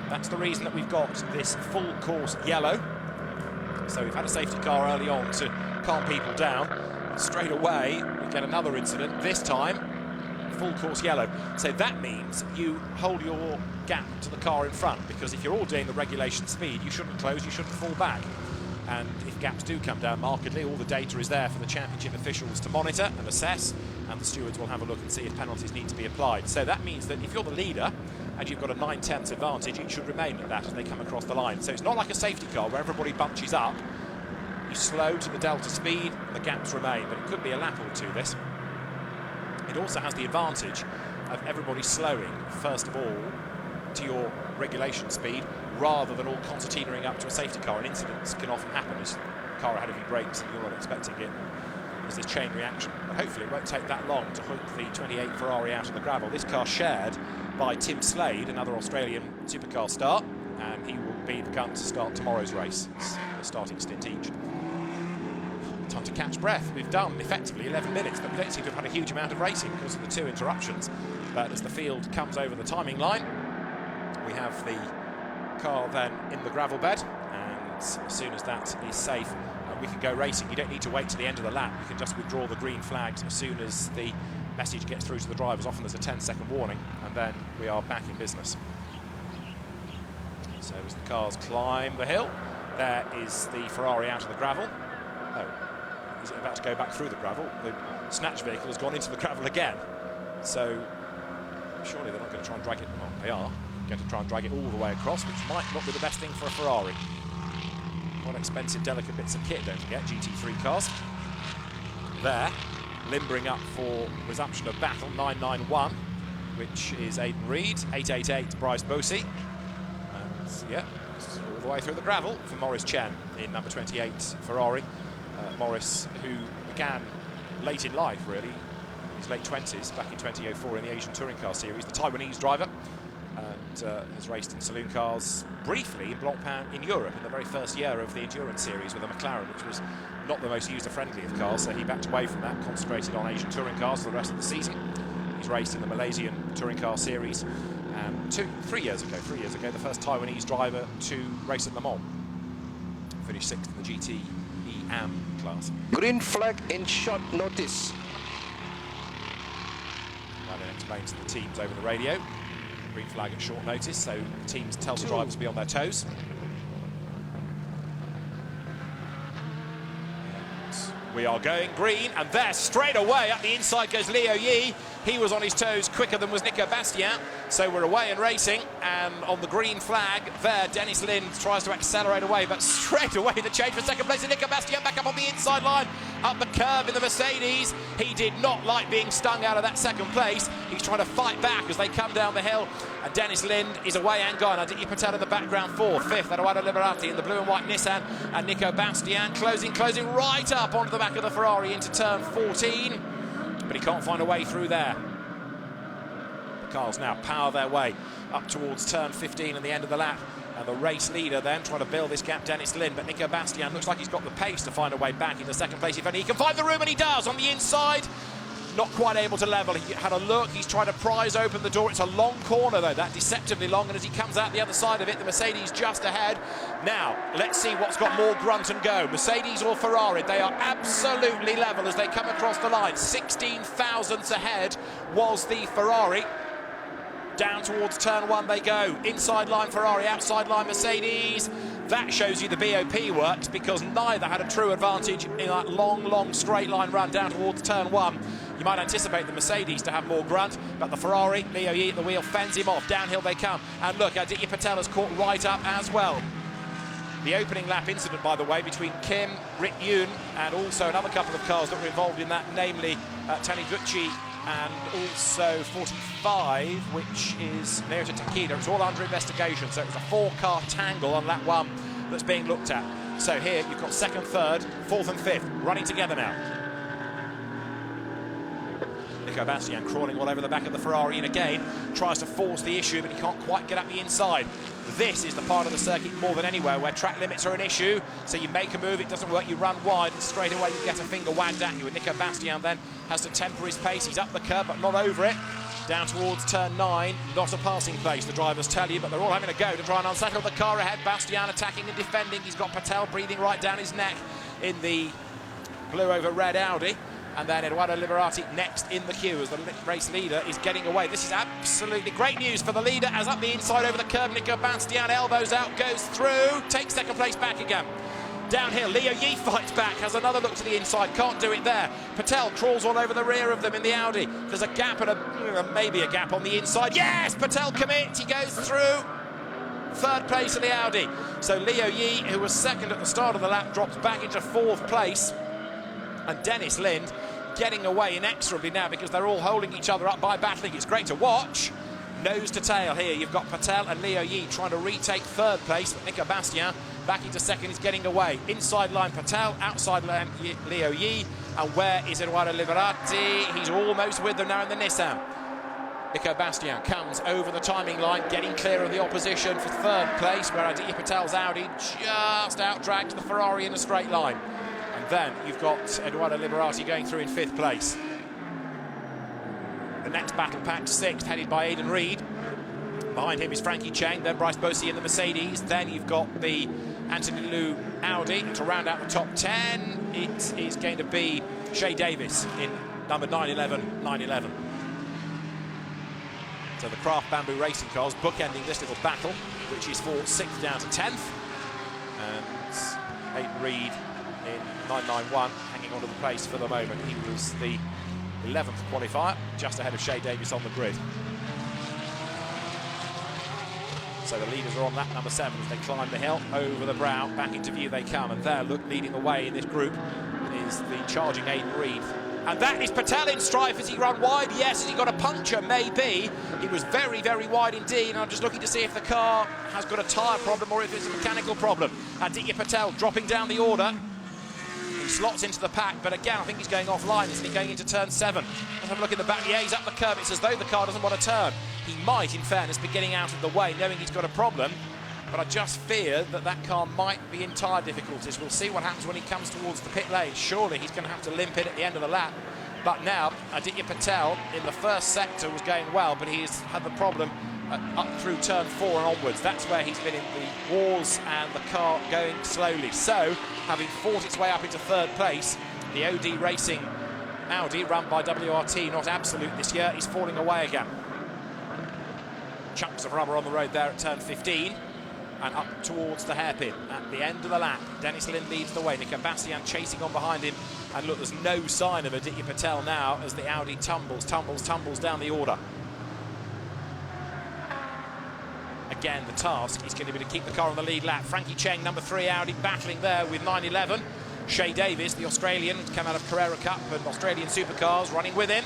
That's the reason that we've got this full course yellow. So we've had a safety car early on to calm people down. Straight away, we get another incident, this time full course yellow. So that means you hold your gap to the car in front, because if you're all doing the regulation speed, you shouldn't close, you shouldn't fall back. And if gaps do come down markedly, all the data is there for the championship officials to monitor and assess, and the stewards will have a look and see if penalties need to be applied. So that means that if you're the leader and you've got a 9/10 advantage, it should remain at that as they come across the line. So it's not like a safety car where everybody bunches up. You slow to the delta speed, the gaps remain, but it could be a lap or two, this. It also has the advantage of everybody slowing, first of all, to your regulation speed, rather than all concertinaing up to a safety car. And incidents can often happen as the car ahead of you brakes and you're not expecting it. There's this chain reaction. But hopefully it won't take that long to hook the 28 Ferrari out of the gravel. This car shared by Tim Slade, another Australian supercar star, and he will be the gun to start tomorrow's race. It's a starting stint each. Time to catch breath. We've done effectively 11 minutes, but we don't seem to have had a huge amount of racing because of the 2 interruptions. But as the field comes over the timing line, we have the car then in the gravel bed, and as soon as that is safe, we can go racing. You don't need to wait to the end of the lap. You can just withdraw the green flags as soon as the message gets through to the drivers. Often there's a 10-second warning, and then we are back in business. So as the cars climb the hill, there is the Ferrari out of the gravel. Oh, is it about to go back through the gravel? The snatch vehicle has gone into the gravel again. So surely they're not going to try and drag it. Well, they are going to try and drag it all the way across, which might not be the best thing for a Ferrari. Quite expensive, delicate bits of kit, don't forget, GT3 cars. There, limbering up for resumption of battle, 991, which is Aidan Reid, 888 Bryce Bosey. And yeah, all the way through the gravel for Maurice Chen in number 28 Ferrari. Maurice, who began late in life, really, in his late 20s, back in 2004 in the Asian Touring Car Series, the Taiwanese driver, and has raced in saloon cars briefly in Blancpain in Europe in the very first year of the Endurance Series with a McLaren, which was not the most user-friendly of cars, so he backed away from that, concentrated on Asian Touring cars for the rest of the season. He's raced in the Malaysian Touring Car Series, and 3 years ago, the first Taiwanese driver to race at Le Mans. Finished 6th in the GT AM class. Green flag in short notice. That then explains to the teams over the radio. Green flag at short notice, so the teams tell the drivers to be on their toes. We are going green, and there, straight away, up the inside goes Leo Yi. He was on his toes quicker than was Nico Bastien, so we're away and racing, and on the green flag there, Dennis Lind tries to accelerate away, but straight away the change for second place, and Nico Bastien back up on the inside line, up the curve in the Mercedes. He did not like being stung out of that second place. He's trying to fight back as they come down the hill, and Dennis Lind is away and gone. Aditya Patel in the background, 4th, 5th, Edoardo Liberati in the blue and white Nissan, and Nico Bastien closing right up onto the back of the Ferrari into turn 14, but he can't find a way through there. The cars now power their way up towards turn 15 and the end of the lap, and the race leader then trying to build this gap, Dennis Lind, but Nico Bastien looks like he's got the pace to find a way back into second place if only he can find the room, and he does on the inside. Not quite able to level. He had a look, he's trying to prise open the door. It's a long corner though, that deceptively long, and as he comes out the other side of it, the Mercedes just ahead. Now, let's see what's got more grunt and go, Mercedes or Ferrari. They are absolutely level as they come across the line. 16 thousandths ahead was the Ferrari. Down towards turn 1 they go. Inside line Ferrari, outside line Mercedes. That shows you the BOP works, because neither had a true advantage in that long straight line run down towards turn 1. You might anticipate the Mercedes to have more grunt, but the Ferrari, Leo Yi at the wheel, fends him off. Downhill they come. And look, Aditya Patel has caught right up as well. The opening lap incident, by the way, between Kim, Rit Yoon, and also another couple of cars that were involved in that, namely Taniguchi and also 45, which is Naota Takeda. It's all under investigation, so it was a 4-car tangle on lap 1 that's being looked at. So here you've got 2nd, 3rd, 4th and 5th running together now. Nico Bastian crawling all over the back of the Ferrari, and again tries to force the issue, but he can't quite get up the inside. This is the part of the circuit more than anywhere where track limits are an issue. So you make a move, it doesn't work, you run wide, and straight away you get a finger wagged at you. And Nico Bastian then has to temper his pace. He's up the curb, but not over it. Down towards turn 9, not a passing place, the drivers tell you, but they're all having a go to try and unsettle the car ahead. Bastian attacking and defending. He's got Patel breathing right down his neck in the blue over red Audi. And then Eduardo Liberati next in the queue as the race leader is getting away. This is absolutely great news for the leader, as up the inside over the curb, Nico Bastian elbows out, goes through, takes 2nd place back again. Downhill, Leo Yi fights back, has another look to the inside, can't do it there. Patel crawls all over the rear of them in the Audi. There's a gap and maybe a gap on the inside. Yes, Patel commits, he goes through. 3rd place in the Audi. So Leo Yi, who was 2nd at the start of the lap, drops back into 4th place. And Dennis Lind getting away inexorably now because they're all holding each other up by battling. It's great to watch. Nose to tail here. You've got Patel and Leo Yi trying to retake 3rd place, but Nico Bastian back into 2nd is getting away. Inside line Patel, outside line Leo Yi. And where is Eduardo Liberati? He's almost with them now in the Nissan. Nico Bastian comes over the timing line, getting clear of the opposition for 3rd place, where Aditya Patel's Audi just out-dragged the Ferrari in a straight line. And then you've got Eduardo Liberati going through in 5th place. The next battle packed 6th, headed by Aidan Reid. Behind him is Frankie Cheng, then Bryce Bosey in the Mercedes. Then you've got the Anthony Liu Audi. To round out the top 10, it is going to be Shay Davis in number 911. So the Craft Bamboo Racing cars bookending this little battle, which is for 6th down to 10th. And Aidan Reid in 991 hanging onto the pace for the moment. He was the 11th qualifier, just ahead of Shay Davis on the grid. So the leaders are on lap number 7 as they climb the hill over the brow. Back into view they come, and there, look, leading the way in this group is the charging Aidan Reid. And that is Patel in strife. Has he run wide? Yes. Has he got a puncture? Maybe. He was very, very wide indeed, and I'm just looking to see if the car has got a tyre problem or if it's a mechanical problem. Aditya Patel dropping down the order. He slots into the pack, but again, I think he's going offline, isn't he, going into turn 7. Let's have a look in the back. Yeah, he's up the curb. It's as though the car doesn't want to turn. He might, in fairness, be getting out of the way, knowing he's got a problem, but I just fear that that car might be in tyre difficulties. We'll see what happens when he comes towards the pit lane. Surely he's going to have to limp in at the end of the lap. But now, Aditya Patel in the first sector was going well, but he's had the problem up through turn 4 and onwards. That's where he's been in the walls and the car going slowly. So, having fought its way up into 3rd place, the OD Racing Audi, run by WRT, not Absolute this year, is falling away again. Chunks of rubber on the road there at turn 15. And up towards the hairpin at the end of the lap. Dennis Lind leads the way. Nico Bastian chasing on behind him. And look, there's no sign of Aditya Patel now as the Audi tumbles down the order. Again, the task is going to be to keep the car on the lead lap. Frankie Cheng, number 3 Audi, battling there with 911. Shay Davis, the Australian, come out of Carrera Cup and Australian Supercars, running with him.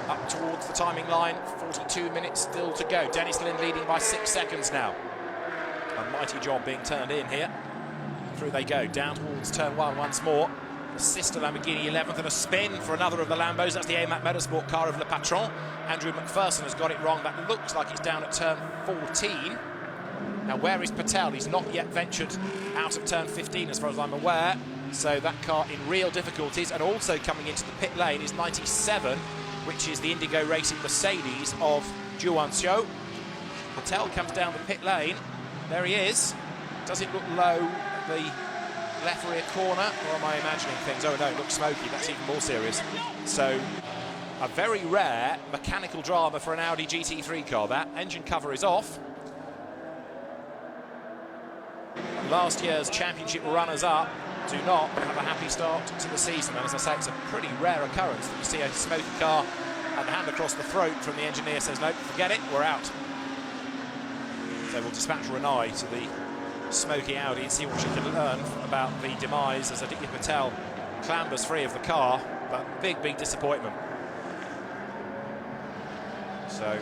Up towards the timing line, 42 minutes still to go. Dennis Lind leading by 6 seconds now. A mighty job being turned in here. Through they go, down towards turn 1 once more. The sister Lamborghini 11th and a spin for another of the Lambos. That's the AMAC Motorsport car of Le Patron. Andrew McPherson has got it wrong. That looks like it's down at turn 14. Now, where is Patel? He's not yet ventured out of turn 15 as far as I'm aware. So that car in real difficulties. And also coming into the pit lane is 97, which is the Indigo Racing Mercedes of Juan Xiu. Patel comes down the pit lane. There he is. Does it look low at the left rear corner, or am I imagining things? Oh no, it looks smoky. That's even more serious. So, a very rare mechanical drama for an Audi GT3 car. That engine cover is off. Last year's championship runners-up do not have a happy start to the season. And as I say, it's a pretty rare occurrence that you see a smoky car and the hand across the throat from the engineer says, no, forget it, we're out. So we'll dispatch Renai to the smoky Audi and see what she can learn about the demise as Aditya Patel clambers free of the car, but big disappointment. So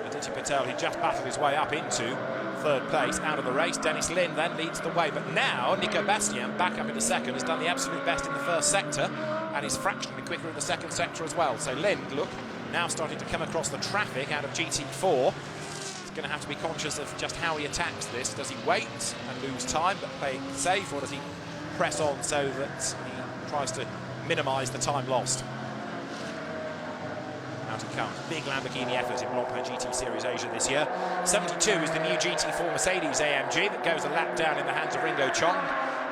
Aditya Patel, he just battled his way up into third place, out of the race. Dennis Lin then leads the way, but now Nico Bastien, back up into second, has done the absolute best in the first sector and is fractionally quicker in the second sector as well. So Lin, look, now starting to come across the traffic out of GT4. He's going to have to be conscious of just how he attacks this. Does he wait and lose time but play it safe, or does he press on so that he tries to minimise the time lost? Out it comes. Big Lamborghini effort in Blancpain GT Series Asia this year. 72 is the new GT4 Mercedes AMG that goes a lap down in the hands of Ringo Chong.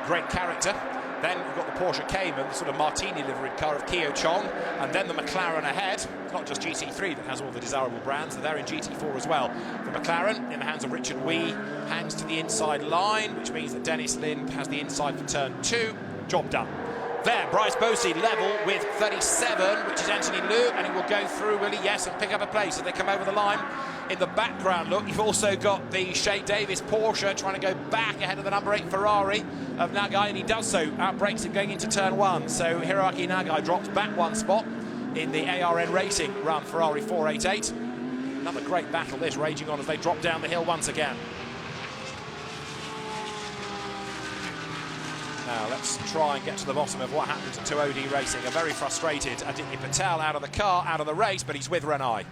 Great character. Then we've got the Porsche Cayman, the sort of martini liveried car of Kyo Chong, and then the McLaren ahead. It's not just GT3 that has all the desirable brands, they're in GT4 as well. The McLaren, in the hands of Richard Wee, hangs to the inside line, which means that Dennis Lin has the inside for turn 2. Job done. There, Bryce Bosey level with 37, which is Anthony Liu, and he will go through, will he? Yes, and pick up a place as they come over the line. In the background, look, you've also got the Shea Davis Porsche trying to go back ahead of the number 8 Ferrari of Nagai, and he does so, outbrakes him going into turn 1. So Hiroaki Nagai drops back one spot in the ARN Racing run Ferrari 488. Another great battle this, raging on as they drop down the hill once again. Now let's try and get to the bottom of what happened to OD Racing. A very frustrated Aditya Patel out of the car, out of the race, but he's with Renai.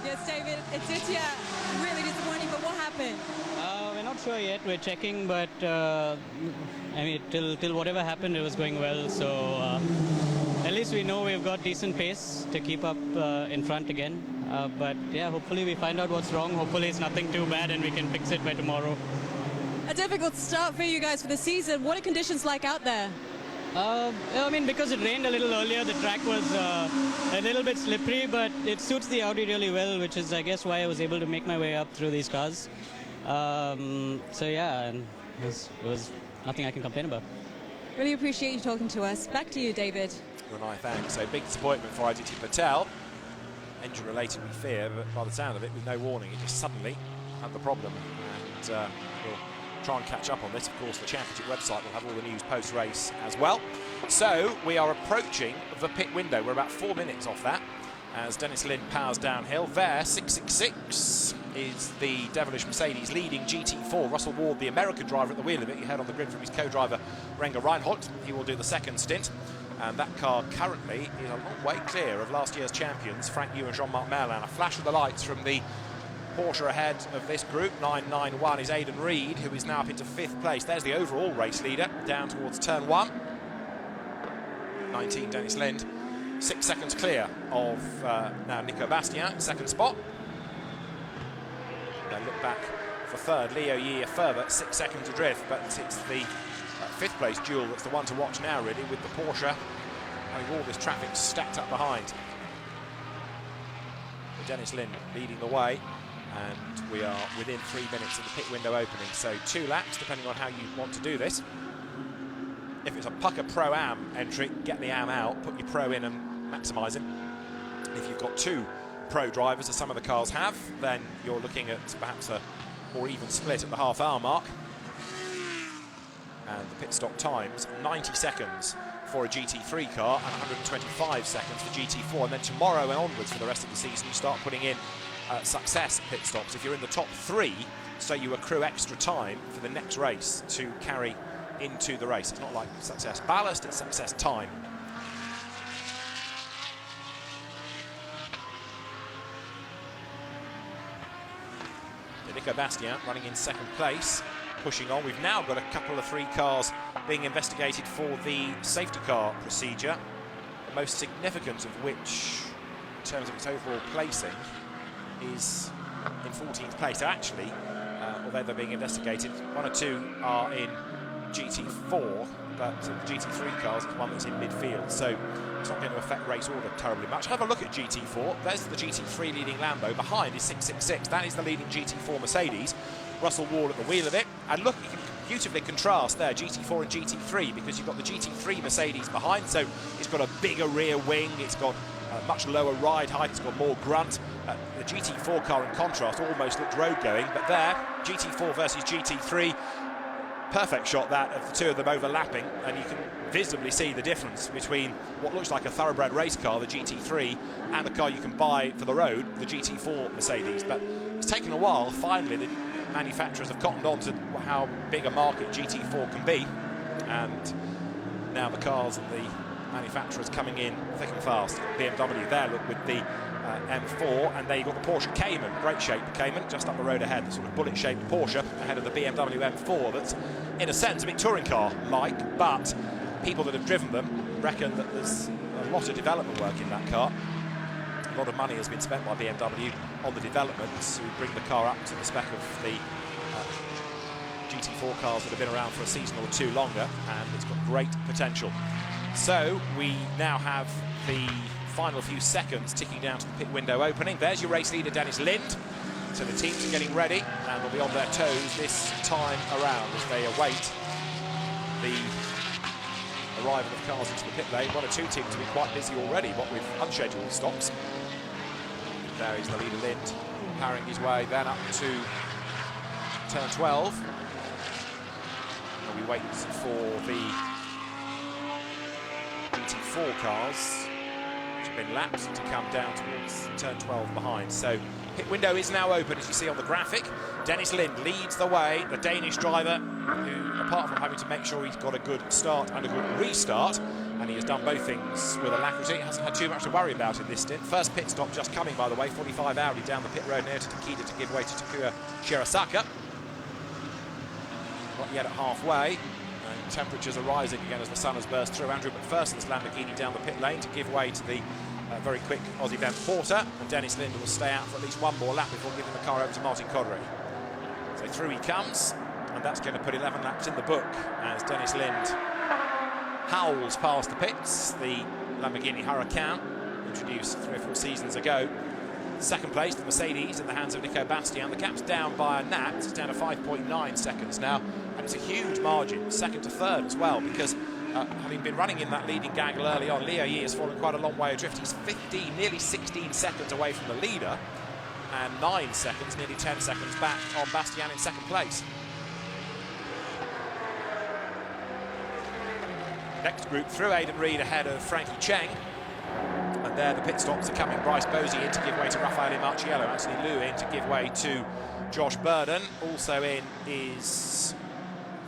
Yes, David, Aditya, really disappointing, but what happened? We're not sure yet, we're checking, but I mean, till whatever happened, it was going well, so at least we know we've got decent pace to keep up in front again. But yeah, hopefully we find out what's wrong. Hopefully it's nothing too bad and we can fix it by tomorrow. A difficult start for you guys for the season. What are conditions like out there? I mean, because it rained a little earlier, the track was a little bit slippery, but it suits the Audi really well, which is, I guess, why I was able to make my way up through these cars. So yeah, and it was nothing I can complain about. Really appreciate you talking to us. Back to you, David. Renai, thanks. So big disappointment for Aditya Patel. Engine related, we fear, but by the sound of it, with no warning, he just suddenly had the problem. And we'll try and catch up on this. Of course, the championship website will have all the news post-race as well. So we are approaching the pit window. We're about 4 minutes off that as Dennis Lin powers downhill. There, 666 is the devilish Mercedes leading GT4. Russell Ward, the American driver at the wheel of it. You heard on the grid from his co-driver, Renger Reinhold. He will do the second stint. And that car currently is a long way clear of last year's champions, Frank Yu and Jean-Marc Merlin. A flash of the lights from the Porsche ahead of this group. 991 is Aidan Reed, who is now up into 5th place. There's the overall race leader down towards turn 1. 19 Dennis Lind, 6 seconds clear of now Nico Bastien, second spot. They look back for third. Leo Yi a further 6 seconds adrift, but it's the 5th place duel that's the one to watch now, really, with the Porsche having all this traffic stacked up behind. Dennis Lin leading the way. And we are within 3 minutes of the pit window opening, so 2 laps, depending on how you want to do this. If it's a Pucker Pro-Am entry, get the Am out, put your Pro in and maximise him. If you've got 2 Pro drivers, as some of the cars have, then you're looking at perhaps a more even split at the half-hour mark. And the pit stop times, 90 seconds for a GT3 car and 125 seconds for GT4. And then tomorrow and onwards for the rest of the season, you start putting in success pit stops. If you're in the top 3, so you accrue extra time for the next race to carry into the race. It's not like success ballast, it's success time. Nico Bastien running in 2nd place, pushing on. We've now got a couple of 3 cars being investigated for the safety car procedure, the most significant of which, in terms of its overall placing, is in 14th place. So actually, although they're being investigated, 1 or 2 are in GT4, but the GT3 cars is one that's in midfield. So it's not going to affect race order terribly much. Have a look at GT4. There's the GT3 leading Lambo. Behind is 666. That is the leading GT4 Mercedes. Russell Ward at the wheel of it. And look, you can beautifully contrast there, GT4 and GT3, because you've got the GT3 Mercedes behind, so it's got a bigger rear wing, it's got a much lower ride height, it's got more grunt. The GT4 car, in contrast, almost looked road going, but there, GT4 versus GT3, perfect shot that of the two of them overlapping, and you can visibly see the difference between what looks like a thoroughbred race car, the GT3, and the car you can buy for the road, the GT4 Mercedes. But it's taken a while. Finally, the manufacturers have cottoned on to how big a market GT4 can be, and now the cars and the manufacturers coming in thick and fast. BMW there, look, with the M4, and there you've got the Porsche Cayman, great shape Cayman, just up the road ahead, the sort of bullet-shaped Porsche ahead of the BMW M4 that's, in a sense, a bit touring car-like, but people that have driven them reckon that there's a lot of development work in that car. A lot of money has been spent by BMW on the development to bring the car up to the spec of the GT4 cars that have been around for a season or two longer, and it's got great potential. So we now have the final few seconds ticking down to the pit window opening. There's your race leader, Dennis Lind. So the teams are getting ready, and they'll be on their toes this time around as they await the arrival of cars into the pit lane. One or two teams have been quite busy already, what with unscheduled stops. There is the leader, Lind, powering his way then up to turn 12. And we wait for the GT4 cars, which have been lapped, to come down towards turn 12 behind. So pit window is now open, as you see on the graphic. Dennis Lind leads the way, the Danish driver, who, apart from having to make sure he's got a good start and a good restart, and he has done both things with alacrity, hasn't had too much to worry about in this stint. First pit stop just coming, by the way, 45 Audi down the pit road near to Takeda to give way to Takua Shirasaka. Not yet at halfway. And temperatures are rising again as the sun has burst through. Andrew McPherson's Lamborghini down the pit lane to give way to the very quick Aussie Ben Porter, and Dennis Lind will stay out for at least one more lap before giving the car over to Martin Codry. So through he comes, and that's going to put 11 laps in the book as Dennis Lind howls past the pits. The Lamborghini Huracan, introduced 3 or 4 seasons ago. Second place, the Mercedes, in the hands of Nico Bastian. The gap's down by a gnat, it's down to 5.9 seconds now, and it's a huge margin, second to third as well, because having been running in that leading gaggle early on, Leo Yi has fallen quite a long way adrift. He's 15, nearly 16 seconds away from the leader, and 9 seconds, nearly 10 seconds back on Bastian in second place. Next group through, Aidan Reid ahead of Frankie Cheng. And there the pit stops are coming. Bryce Bosey in to give way to Raffaele Marciello. Anthony Liu in to give way to Josh Burden. Also in is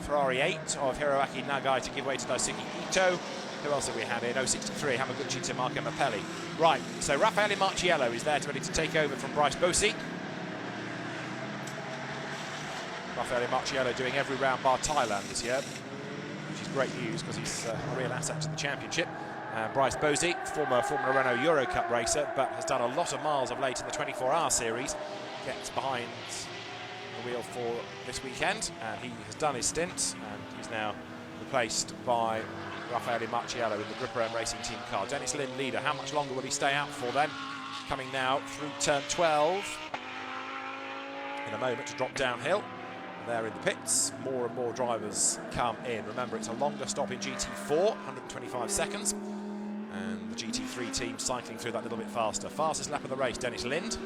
Ferrari 8 of Hiroaki Nagai to give way to Daisuke Ito. Who else have we had in? 063, Hamaguchi to Marco Mappelli. Right, so Raffaele Marciello is there ready to take over from Bryce Bosey. Raffaele Marciello doing every round bar Thailand this year, which is great news because he's a real asset to the championship. Bryce Bosey, former Renault Euro Cup racer, but has done a lot of miles of late in the 24-hour series. Gets behind the wheel for this weekend, and he has done his stint, and he's now replaced by Raffaele Marciello in the Gripper M Racing Team car. Dennis Lind leader. How much longer will he stay out for then? Coming now through turn 12 in a moment to drop downhill. There in the pits, more and more drivers come in. Remember, it's a longer stop in GT4, 125 seconds. And the GT3 team cycling through that a little bit faster. Fastest lap of the race, Dennis Lind.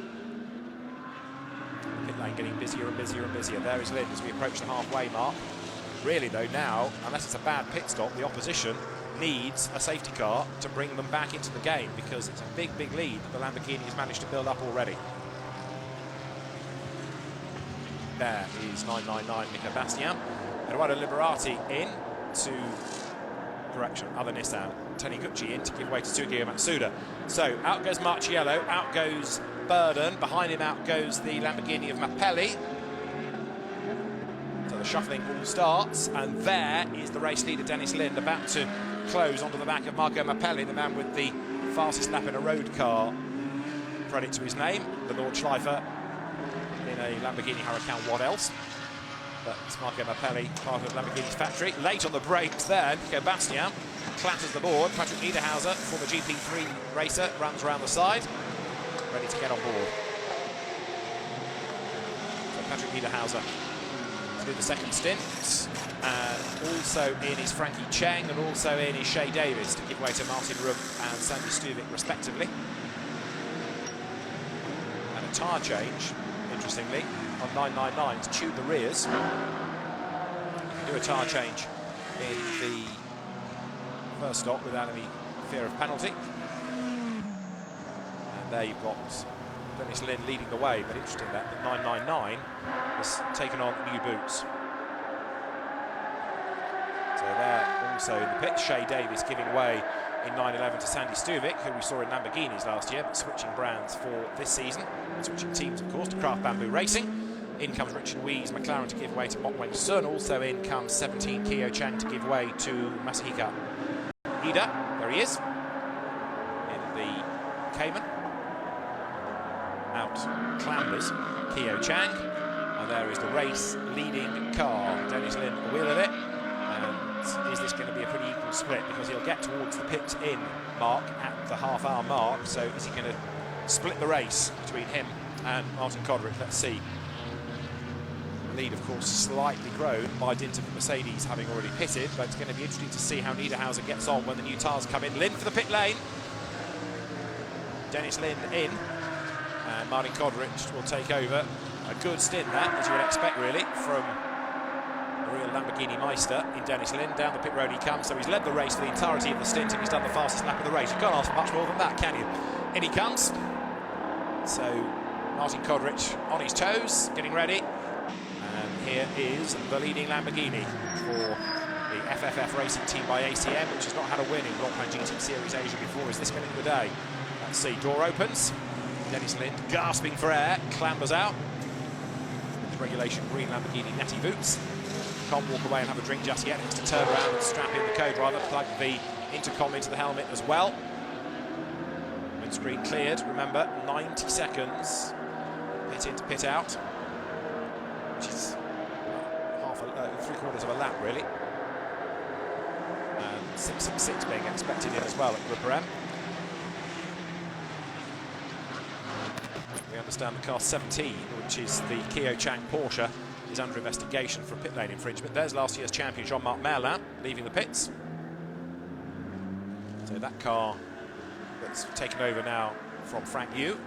Pit lane getting busier and busier and busier. There is Lind as we approach the halfway mark. Really, though, now, unless it's a bad pit stop, the opposition needs a safety car to bring them back into the game, because it's a big, big lead that the Lamborghini has managed to build up already. There is 999 Nico Bastian. Eduardo Liberati in to, correction, other Nissan. Taniguchi in to give way to Sugio Matsuda. So out goes Marciello, out goes Burden, behind him out goes the Lamborghini of Mappelli. So the shuffling all starts, and there is the race leader Dennis Lind about to close onto the back of Marco Mappelli, the man with the fastest lap in a road car. Credit to his name, the Lord Schleifer in a Lamborghini Huracan, what else? But it's Marco Mappelli, part of Lamborghini's factory. Late on the brakes there, Nico Bastian clatters the board. Patrick Niederhauser, former GP3 racer, runs around the side, ready to get on board. So Patrick Niederhauser to do the second stint. And also in is Frankie Cheng, and also in is Shea Davis to give way to Martin Rum and Sandy Stuvik respectively. And a tyre change, interestingly, on 999 to tune the rears. You can do a tyre change in the first stop without any fear of penalty. And there you've got Dennis Lin leading the way, but interesting that the 999 has taken on new boots. So there also in the pit, Shea Davis giving way in 911 to Sandy Stuvik, who we saw in Lamborghinis last year, but switching brands for this season, switching teams of course to Craft Bamboo Racing. In comes Richard Wees McLaren to give way to Mok Weng Sun. Also in comes 17 Kyo Chang to give way to Masahika Ida. There he is in the Cayman. Out clambers Kyo Chang, and there is the race leading car. Dennis Lin wheeling it, and is this going to be a pretty equal split, because he'll get towards the pit in mark at the half-hour mark. So is he going to split the race between him and Martin Kodrick? Let's see. Lead, of course, slightly grown by dint of Mercedes having already pitted, but it's going to be interesting to see how Niederhauser gets on when the new tyres come in. Lin for the pit lane. Dennis Lin in, and Martin Kodrick will take over. A good stint that, as you would expect really, from a real Lamborghini Meister in Dennis Lin. Down the pit road he comes, so he's led the race for the entirety of the stint, and he's done the fastest lap of the race. You can't ask for much more than that, can you? In he comes. So Martin Kodrick on his toes, getting ready. Here is the leading Lamborghini for the FFF racing team by ACM, which has not had a win in Blancpain GT Series Asia before. Is this going to be the day? Let's see. Door opens. Dennis Lin gasping for air, clambers out. With regulation green Lamborghini netty boots. Can't walk away and have a drink just yet. Has to turn around and strap in the co-driver, plug the intercom into the helmet as well. Windscreen cleared. Remember, 90 seconds. Pit in to pit out, which is 3/4 of a lap really, and 666 being expected in as well at Group M. We understand the car 17, which is the Kyo Chang Porsche, is under investigation for a pit lane infringement. There's last year's champion Jean-Marc Merlin leaving the pits. So that car that's taken over now from Frank Yu,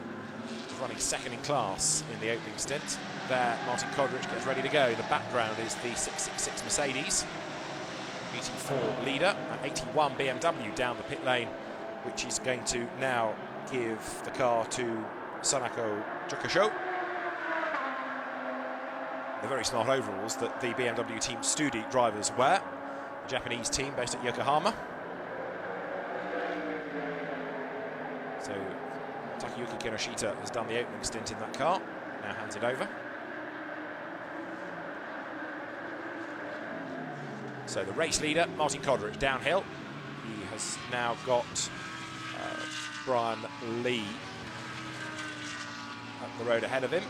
running second in class in the opening stint. There, Martin Kodrick gets ready to go. The background is the 666 Mercedes GT4 leader, an 81 BMW down the pit lane, which is going to now give the car to Sanako Chukasho. The very smart overalls that the BMW Team Studi drivers wear, a Japanese team based at Yokohama. So Takayuki Kinoshita has done the opening stint in that car, now hands it over. So the race leader, Martin Kodrick, downhill. He has now got Brian Lee up the road ahead of him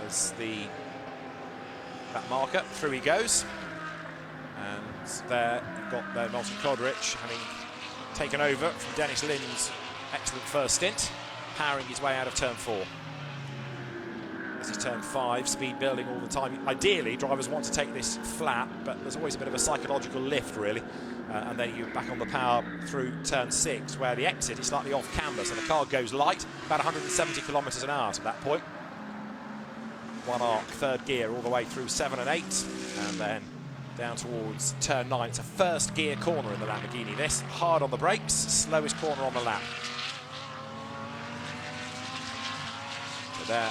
as that marker. Through he goes. And there you've got Martin Kodrick having taken over from Dennis Lin's excellent first stint, powering his way out of turn 4. This is turn 5, speed building all the time. Ideally, drivers want to take this flat, but there's always a bit of a psychological lift, really. And then you're back on the power through turn 6, where the exit is slightly off camber, so the car goes light, about 170 kilometres an hour to that point. One arc, third gear, all the way through 7 and 8, and then down towards turn 9. It's a first gear corner in the Lamborghini, this. Hard on the brakes, slowest corner on the lap. So there,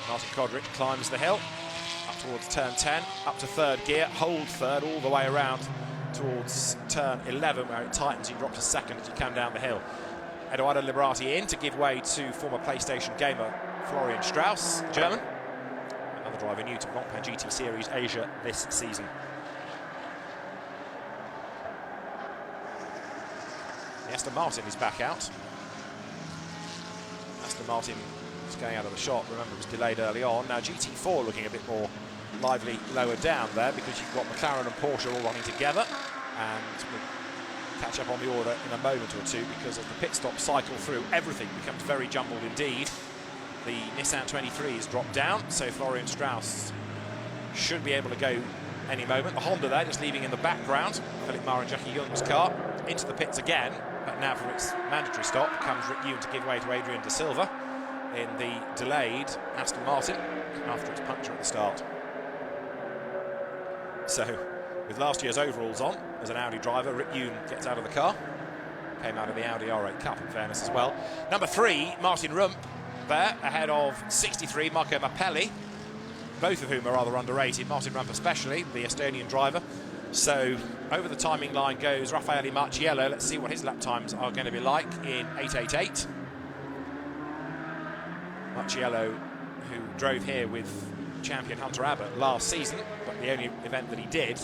Martin Kodrick climbs the hill, up towards turn 10, up to third gear, hold third all the way around towards turn 11, where it tightens. You drop to second as you come down the hill. Eduardo Liberati in to give way to former PlayStation gamer Florian Strauss, the German. Another driver new to Blancpain GT Series Asia this season. Aston Martin is back out. Aston Martin is going out of the shot. Remember, it was delayed early on. Now GT4 looking a bit more lively lower down there, because you've got McLaren and Porsche all running together, and we'll catch up on the order in a moment or two, because as the pit stop cycle through, everything becomes very jumbled indeed. The Nissan 23 is dropped down, so Florian Strauss should be able to go any moment. The Honda there just leaving in the background. Philip Marr and Jackie Young's car into the pits again. But now for its mandatory stop comes Rick Young to give way to Adrian De Silva in the delayed Aston Martin after its puncture at the start. So, with last year's overalls on, as an Audi driver, Rick Young gets out of the car. Came out of the Audi R8 Cup, in fairness, as well. Number 3, Martin Rump, there, ahead of 63, Marco Mappelli, both of whom are rather underrated, Martin Rump especially, the Estonian driver. So, over the timing line goes Raffaele Marciello. Let's see what his lap times are going to be like in 888. Marciello, who drove here with champion Hunter Abbott last season, but the only event that he did,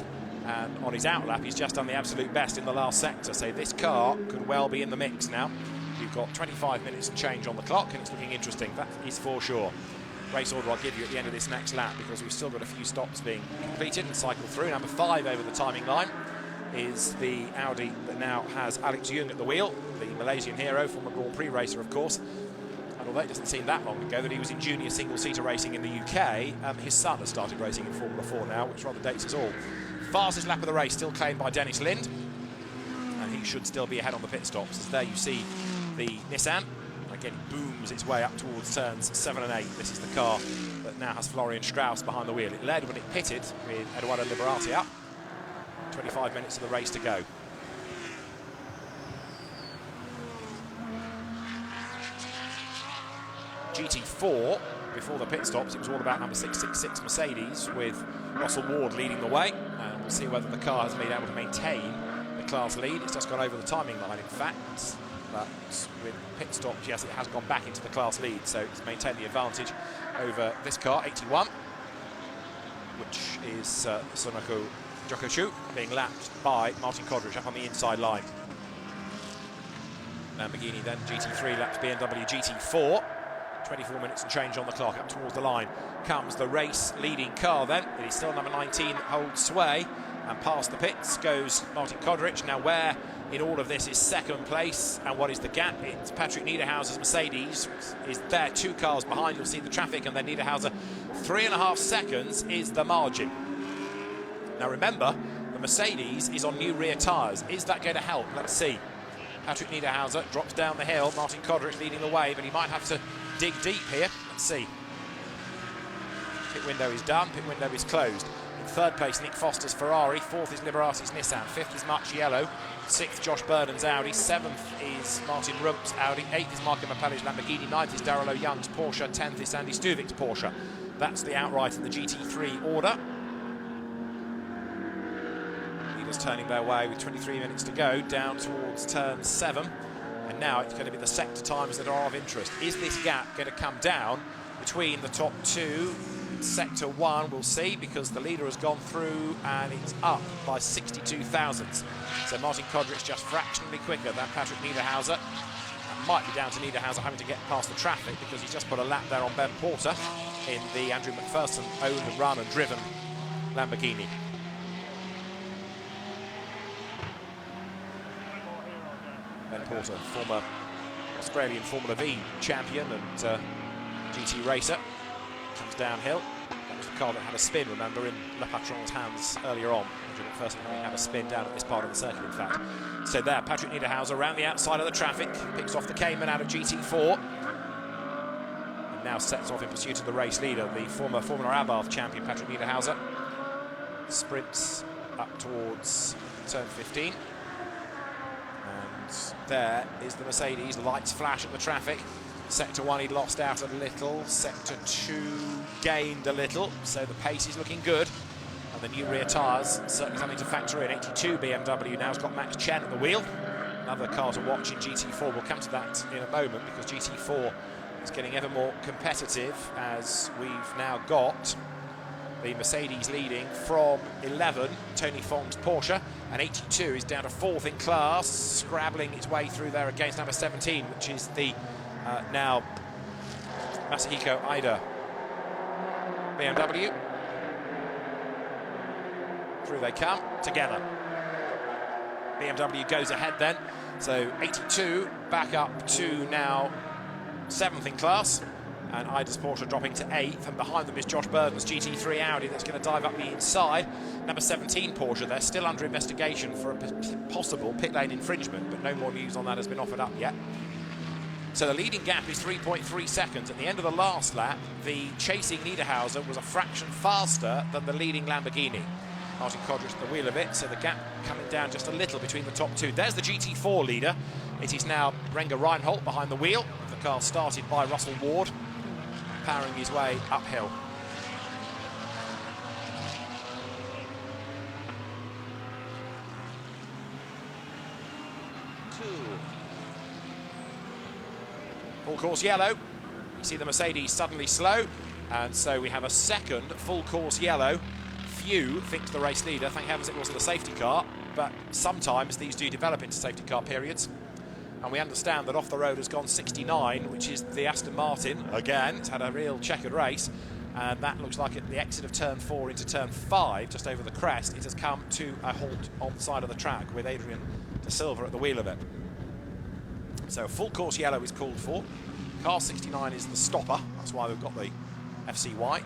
and on his outlap he's just done the absolute best in the last sector, so this car could well be in the mix now. You've got 25 minutes and change on the clock, and it's looking interesting, that is for sure. Race order I'll give you at the end of this next lap, because we've still got a few stops being completed and cycled through. Number 5 over the timing line is the Audi that now has Alex Young at the wheel, the Malaysian hero, former Grand Prix racer of course. And although it doesn't seem that long ago that he was in junior single-seater racing in the UK, his son has started racing in Formula 4 now, which rather dates us all. Fastest lap of the race still claimed by Dennis Lind, and he should still be ahead on the pit stops. As there you see the Nissan, again it booms its way up towards turns 7 and 8. This is the car that now has Florian Strauss behind the wheel. It led when it pitted with Eduardo Liberati up. 25 minutes of the race to go. GT4, before the pit stops, it was all about number 666 Mercedes with Russell Ward leading the way, and we'll see whether the car has been able to maintain the class lead. It's just gone over the timing line, in fact, but with pit stops, yes, it has gone back into the class lead, so it's maintained the advantage over this car, 81, which is Sonoko Jokochu, being lapped by Martin Kodrich up on the inside line. Lamborghini then, GT3 laps BMW GT4. 24 minutes and change on the clock. Up towards the line comes the race leading car then. It is still number 19 that holds sway, and past the pits goes Martin Kodrich. Now where in all of this is second place, and what is the gap? It's Patrick Niederhauser's Mercedes is there, 2 cars behind. You'll see the traffic, and then Niederhauser 3.5 seconds is the margin. Now remember, the Mercedes is on new rear tyres. Is that going to help? Let's see. Patrick Niederhauser drops down the hill. Martin Kodrich leading the way, but he might have to dig deep here. Let's see. Pit window is done, pit window is closed. In 3rd place, Nick Foster's Ferrari. 4th is Liberati's Nissan. 5th is Marciello. 6th, Josh Burnham's Audi. 7th is Martin Rump's Audi. 8th is Marco Mappelli's Lamborghini. 9th is Darrell Young's Porsche. 10th is Sandy Stuvic's Porsche. That's the outright in the GT3 order. Leaders turning their way with 23 minutes to go down towards turn 7. And now it's going to be the sector times that are of interest. Is this gap going to come down between the top 2? Sector 1, we'll see, because the leader has gone through and it's up by 62 thousandths. So Martin Kodrich just fractionally quicker than Patrick Niederhauser. That might be down to Niederhauser having to get past the traffic, because he's just put a lap there on Ben Porter in the Andrew McPherson owned and run and driven Lamborghini. Ben Porter, former Australian Formula V champion and GT racer, comes downhill. That was the car that had a spin, remember, in Le Patron's hands earlier on. Andrew McPherson had a spin down at this part of the circuit, in fact. So there, Patrick Niederhauser around the outside of the traffic, picks off the Cayman out of GT4, and now sets off in pursuit of the race leader, the former Formula Abarth champion, Patrick Niederhauser. Sprints up towards turn 15. There is the Mercedes, lights flash at the traffic. Sector 1 he lost out a little, Sector 2 gained a little, so the pace is looking good. And the new rear tyres, certainly something to factor in. 82 BMW now has got Max Chen at the wheel. Another car to watch in GT4, we'll come to that in a moment, because GT4 is getting ever more competitive as we've now got the Mercedes leading from 11, Tony Fong's Porsche, and 82 is down to 4th in class, scrabbling its way through there against number 17, which is the now Masahiko Ida BMW. Through they come, together. BMW goes ahead then, so 82 back up to now 7th in class. And Ida's Porsche dropping to 8th, and behind them is Josh Burden's GT3 Audi that's going to dive up the inside. Number 17 Porsche, they're still under investigation for a possible pit lane infringement, but no more news on that has been offered up yet. So the leading gap is 3.3 seconds. At the end of the last lap, the chasing Niederhauser was a fraction faster than the leading Lamborghini. Martin Kodrich at the wheel of it, so the gap coming down just a little between the top two. There's the GT4 leader. It is now Renger Reinhold behind the wheel. The car started by Russell Ward, powering his way uphill. Full course yellow. You see the Mercedes suddenly slow, and so we have a second full course yellow. Few think to the race leader, thank heavens it wasn't a safety car, but sometimes these do develop into safety car periods. And we understand that off the road has gone 69, which is the Aston Martin. Again, it's had a real checkered race, and that looks like at the exit of turn 4 into turn 5, just over the crest, it has come to a halt on the side of the track with Adrian De Silva at the wheel of it. So full course yellow is called for. Car 69 is the stopper, that's why we've got the FC white.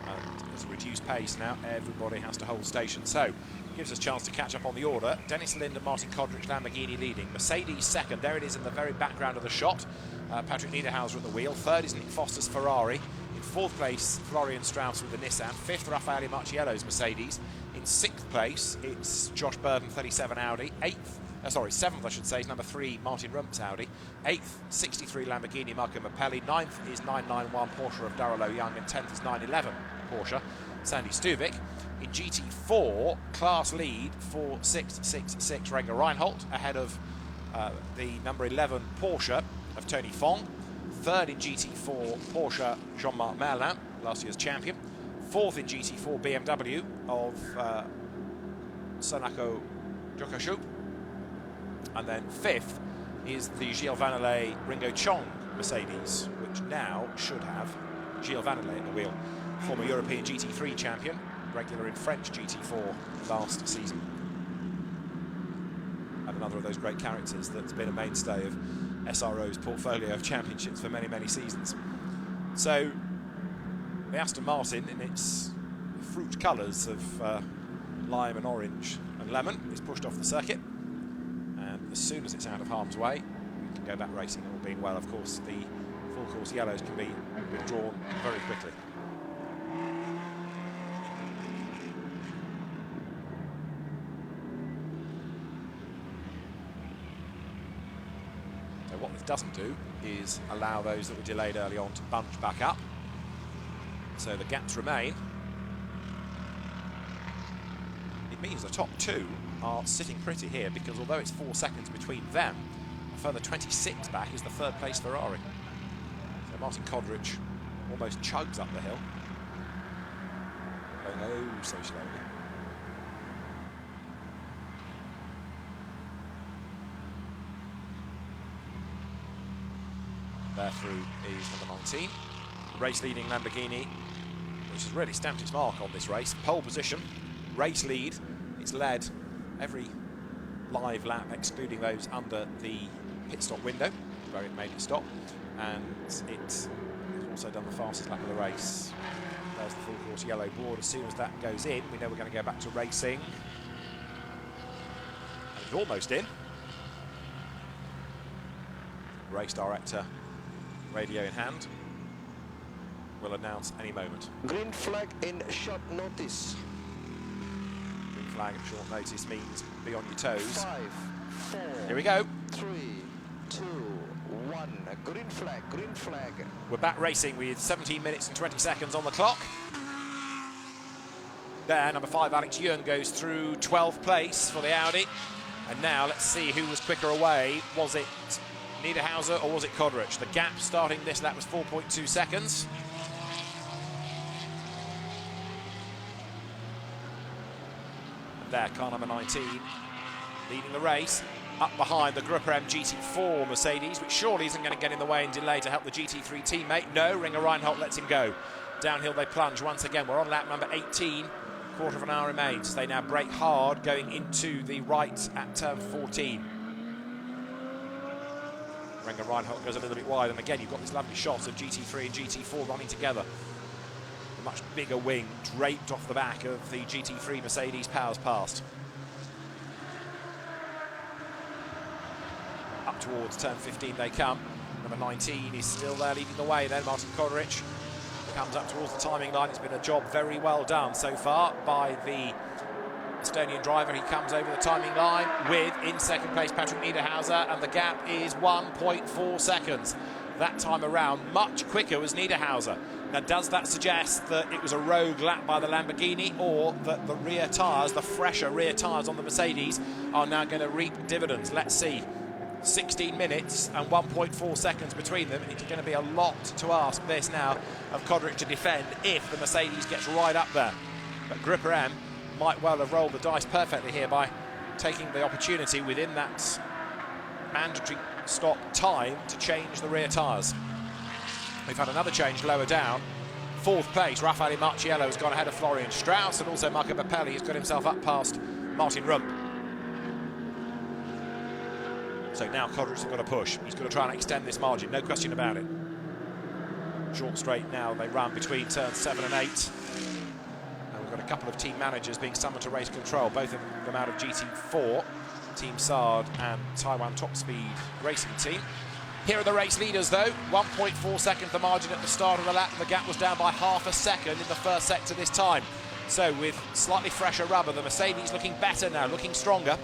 And there's a reduced pace now, everybody has to hold station. So gives us a chance to catch up on the order. Dennis Lind and Martin Kodrich, Lamborghini leading. Mercedes second, there it is in the very background of the shot. Patrick Niederhauser at the wheel. Third is Nick Foster's Ferrari. In fourth place, Florian Strauss with the Nissan. Fifth, Raffaele Marciello's Mercedes. In sixth place, it's Josh Burden, 37 Audi. Seventh, I should say, is number 3, Martin Rump's Audi. 8th, 63 Lamborghini, Marco Mappelli. 9th is 991 Porsche of Darrell Young, and 10th is 911 Porsche, Sandy Stuvik. In GT4, class lead for 666 Renger Reinhold, ahead of the number 11 Porsche of Tony Fong. Third in GT4, Porsche Jean-Marc Merlin, last year's champion. Fourth in GT4, BMW of Sonako Jokoshu. And then fifth is the Gilles Vanelay Ringo Chong Mercedes, which now should have Gilles Vanelay at the wheel. Former European GT3 champion, regular in French GT4 last season. And another of those great characters that's been a mainstay of SRO's portfolio of championships for many, many seasons. So the Aston Martin, in its fruit colours of lime and orange and lemon, is pushed off the circuit. And as soon as it's out of harm's way, we can go back racing. All being well, of course, the full course yellows can be withdrawn very quickly. So what this doesn't do is allow those that were delayed early on to bunch back up. So the gaps remain. It means the top two are sitting pretty here, because although it's 4 seconds between them, a further 26 back is the third place Ferrari. So Martin Kodrich almost chugs up the hill, going oh so slowly. There through is number 19, race leading Lamborghini, which has really stamped its mark on this race. Pole position, race lead. It's led every live lap, excluding those under the pit stop window, where it made it stop. And it has also done the fastest lap of the race. There's the full course yellow board. As soon as that goes in, we know we're going to go back to racing. And it's almost in. Race director, radio in hand, will announce any moment. Green flag in short notice. Green flag at short notice means be on your toes. 5, 4. Here we go. 3, 2, 1. Green flag, green flag. We're back racing with 17 minutes and 20 seconds on the clock. There, number 5, Alex Young, goes through 12th place for the Audi. And now let's see who was quicker away. Was it Niederhauser or was it Kodrich? The gap starting this lap was 4.2 seconds. And there, car number 19 leading the race, up behind the Group M GT4 Mercedes, which surely isn't going to get in the way and delay to help the GT3 teammate. No, Renger Reinhold lets him go. Downhill they plunge once again. We're on lap number 18. Quarter of an hour remains. They now brake hard going into the right at turn 14. Renger Reinhardt goes a little bit wide, and again you've got this lovely shot of GT3 and GT4 running together. A much bigger wing draped off the back of the GT3 Mercedes powers past. Up towards turn 15 they come. Number 19 is still there leading the way then, Martin Kodric. Comes up towards the timing line. It's been a job very well done so far by the Estonian driver. He comes over the timing line with, in second place, Patrick Niederhauser, and the gap is 1.4 seconds. That time around, much quicker was Niederhauser. Now, does that suggest that it was a rogue lap by the Lamborghini, or that the rear tyres, the fresher rear tyres on the Mercedes, are now going to reap dividends? Let's see. 16 minutes and 1.4 seconds between them. It's going to be a lot to ask this now of Kodric to defend if the Mercedes gets right up there. But Grupper M might well have rolled the dice perfectly here by taking the opportunity within that mandatory stop time to change the rear tyres. We've had another change lower down. Fourth place, Raffaele Marciello has gone ahead of Florian Strauss, and also Marco Bappelli has got himself up past Martin Rump. So now Kodric's got to push. He's got to try and extend this margin, no question about it. Short straight now, they run between turns 7 and 8. And we've got a couple of team managers being summoned to race control, both of them out of GT4, Team Saad and Taiwan Top Speed Racing Team. Here are the race leaders though, 1.4 seconds the margin at the start of the lap, and the gap was down by half a second in the first sector this time. So with slightly fresher rubber, the Mercedes looking better now, looking stronger.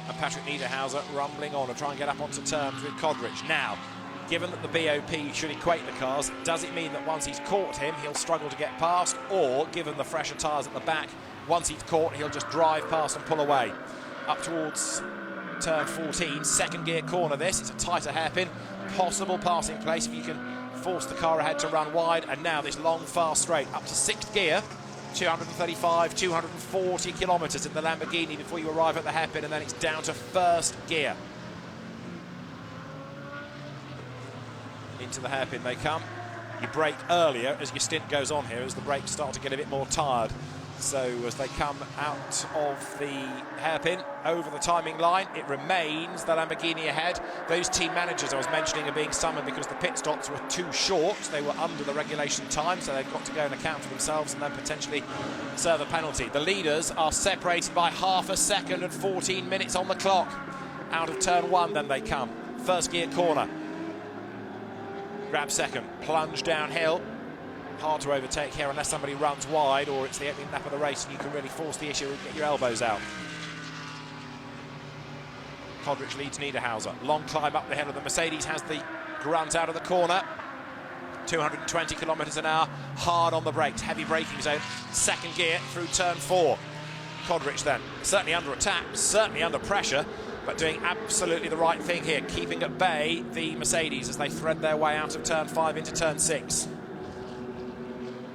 And Patrick Niederhauser rumbling on to try and get up onto terms with Kodric. Now, given that the BOP should equate the cars, does it mean that once he's caught him, he'll struggle to get past? Or, given the fresher tyres at the back, once he's caught, he'll just drive past and pull away? Up towards turn 14, second gear corner this. It's a tighter hairpin, possible passing place if you can force the car ahead to run wide. And now this long, fast straight up to sixth gear. 235, 240 kilometres in the Lamborghini before you arrive at the hairpin, and then it's down to first gear. Into the hairpin they come. You brake earlier as your stint goes on here, as the brakes start to get a bit more tired. So as they come out of the hairpin, over the timing line, it remains the Lamborghini ahead. Those team managers I was mentioning are being summoned because the pit stops were too short. They were under the regulation time, so they've got to go and account for themselves and then potentially serve a penalty. The leaders are separated by half a second and 14 minutes on the clock. Out of turn 1 then they come. First gear corner. Grab second, plunge downhill. Hard to overtake here unless somebody runs wide, or it's the opening lap of the race and you can really force the issue and get your elbows out. Kodric leads Niederhauser. Long climb up the hill of the Mercedes, has the grunt out of the corner. 220 kilometres an hour, hard on the brakes, heavy braking zone. Second gear through turn 4. Kodric then, certainly under attack, certainly under pressure, but doing absolutely the right thing here, keeping at bay the Mercedes as they thread their way out of turn 5 into turn 6.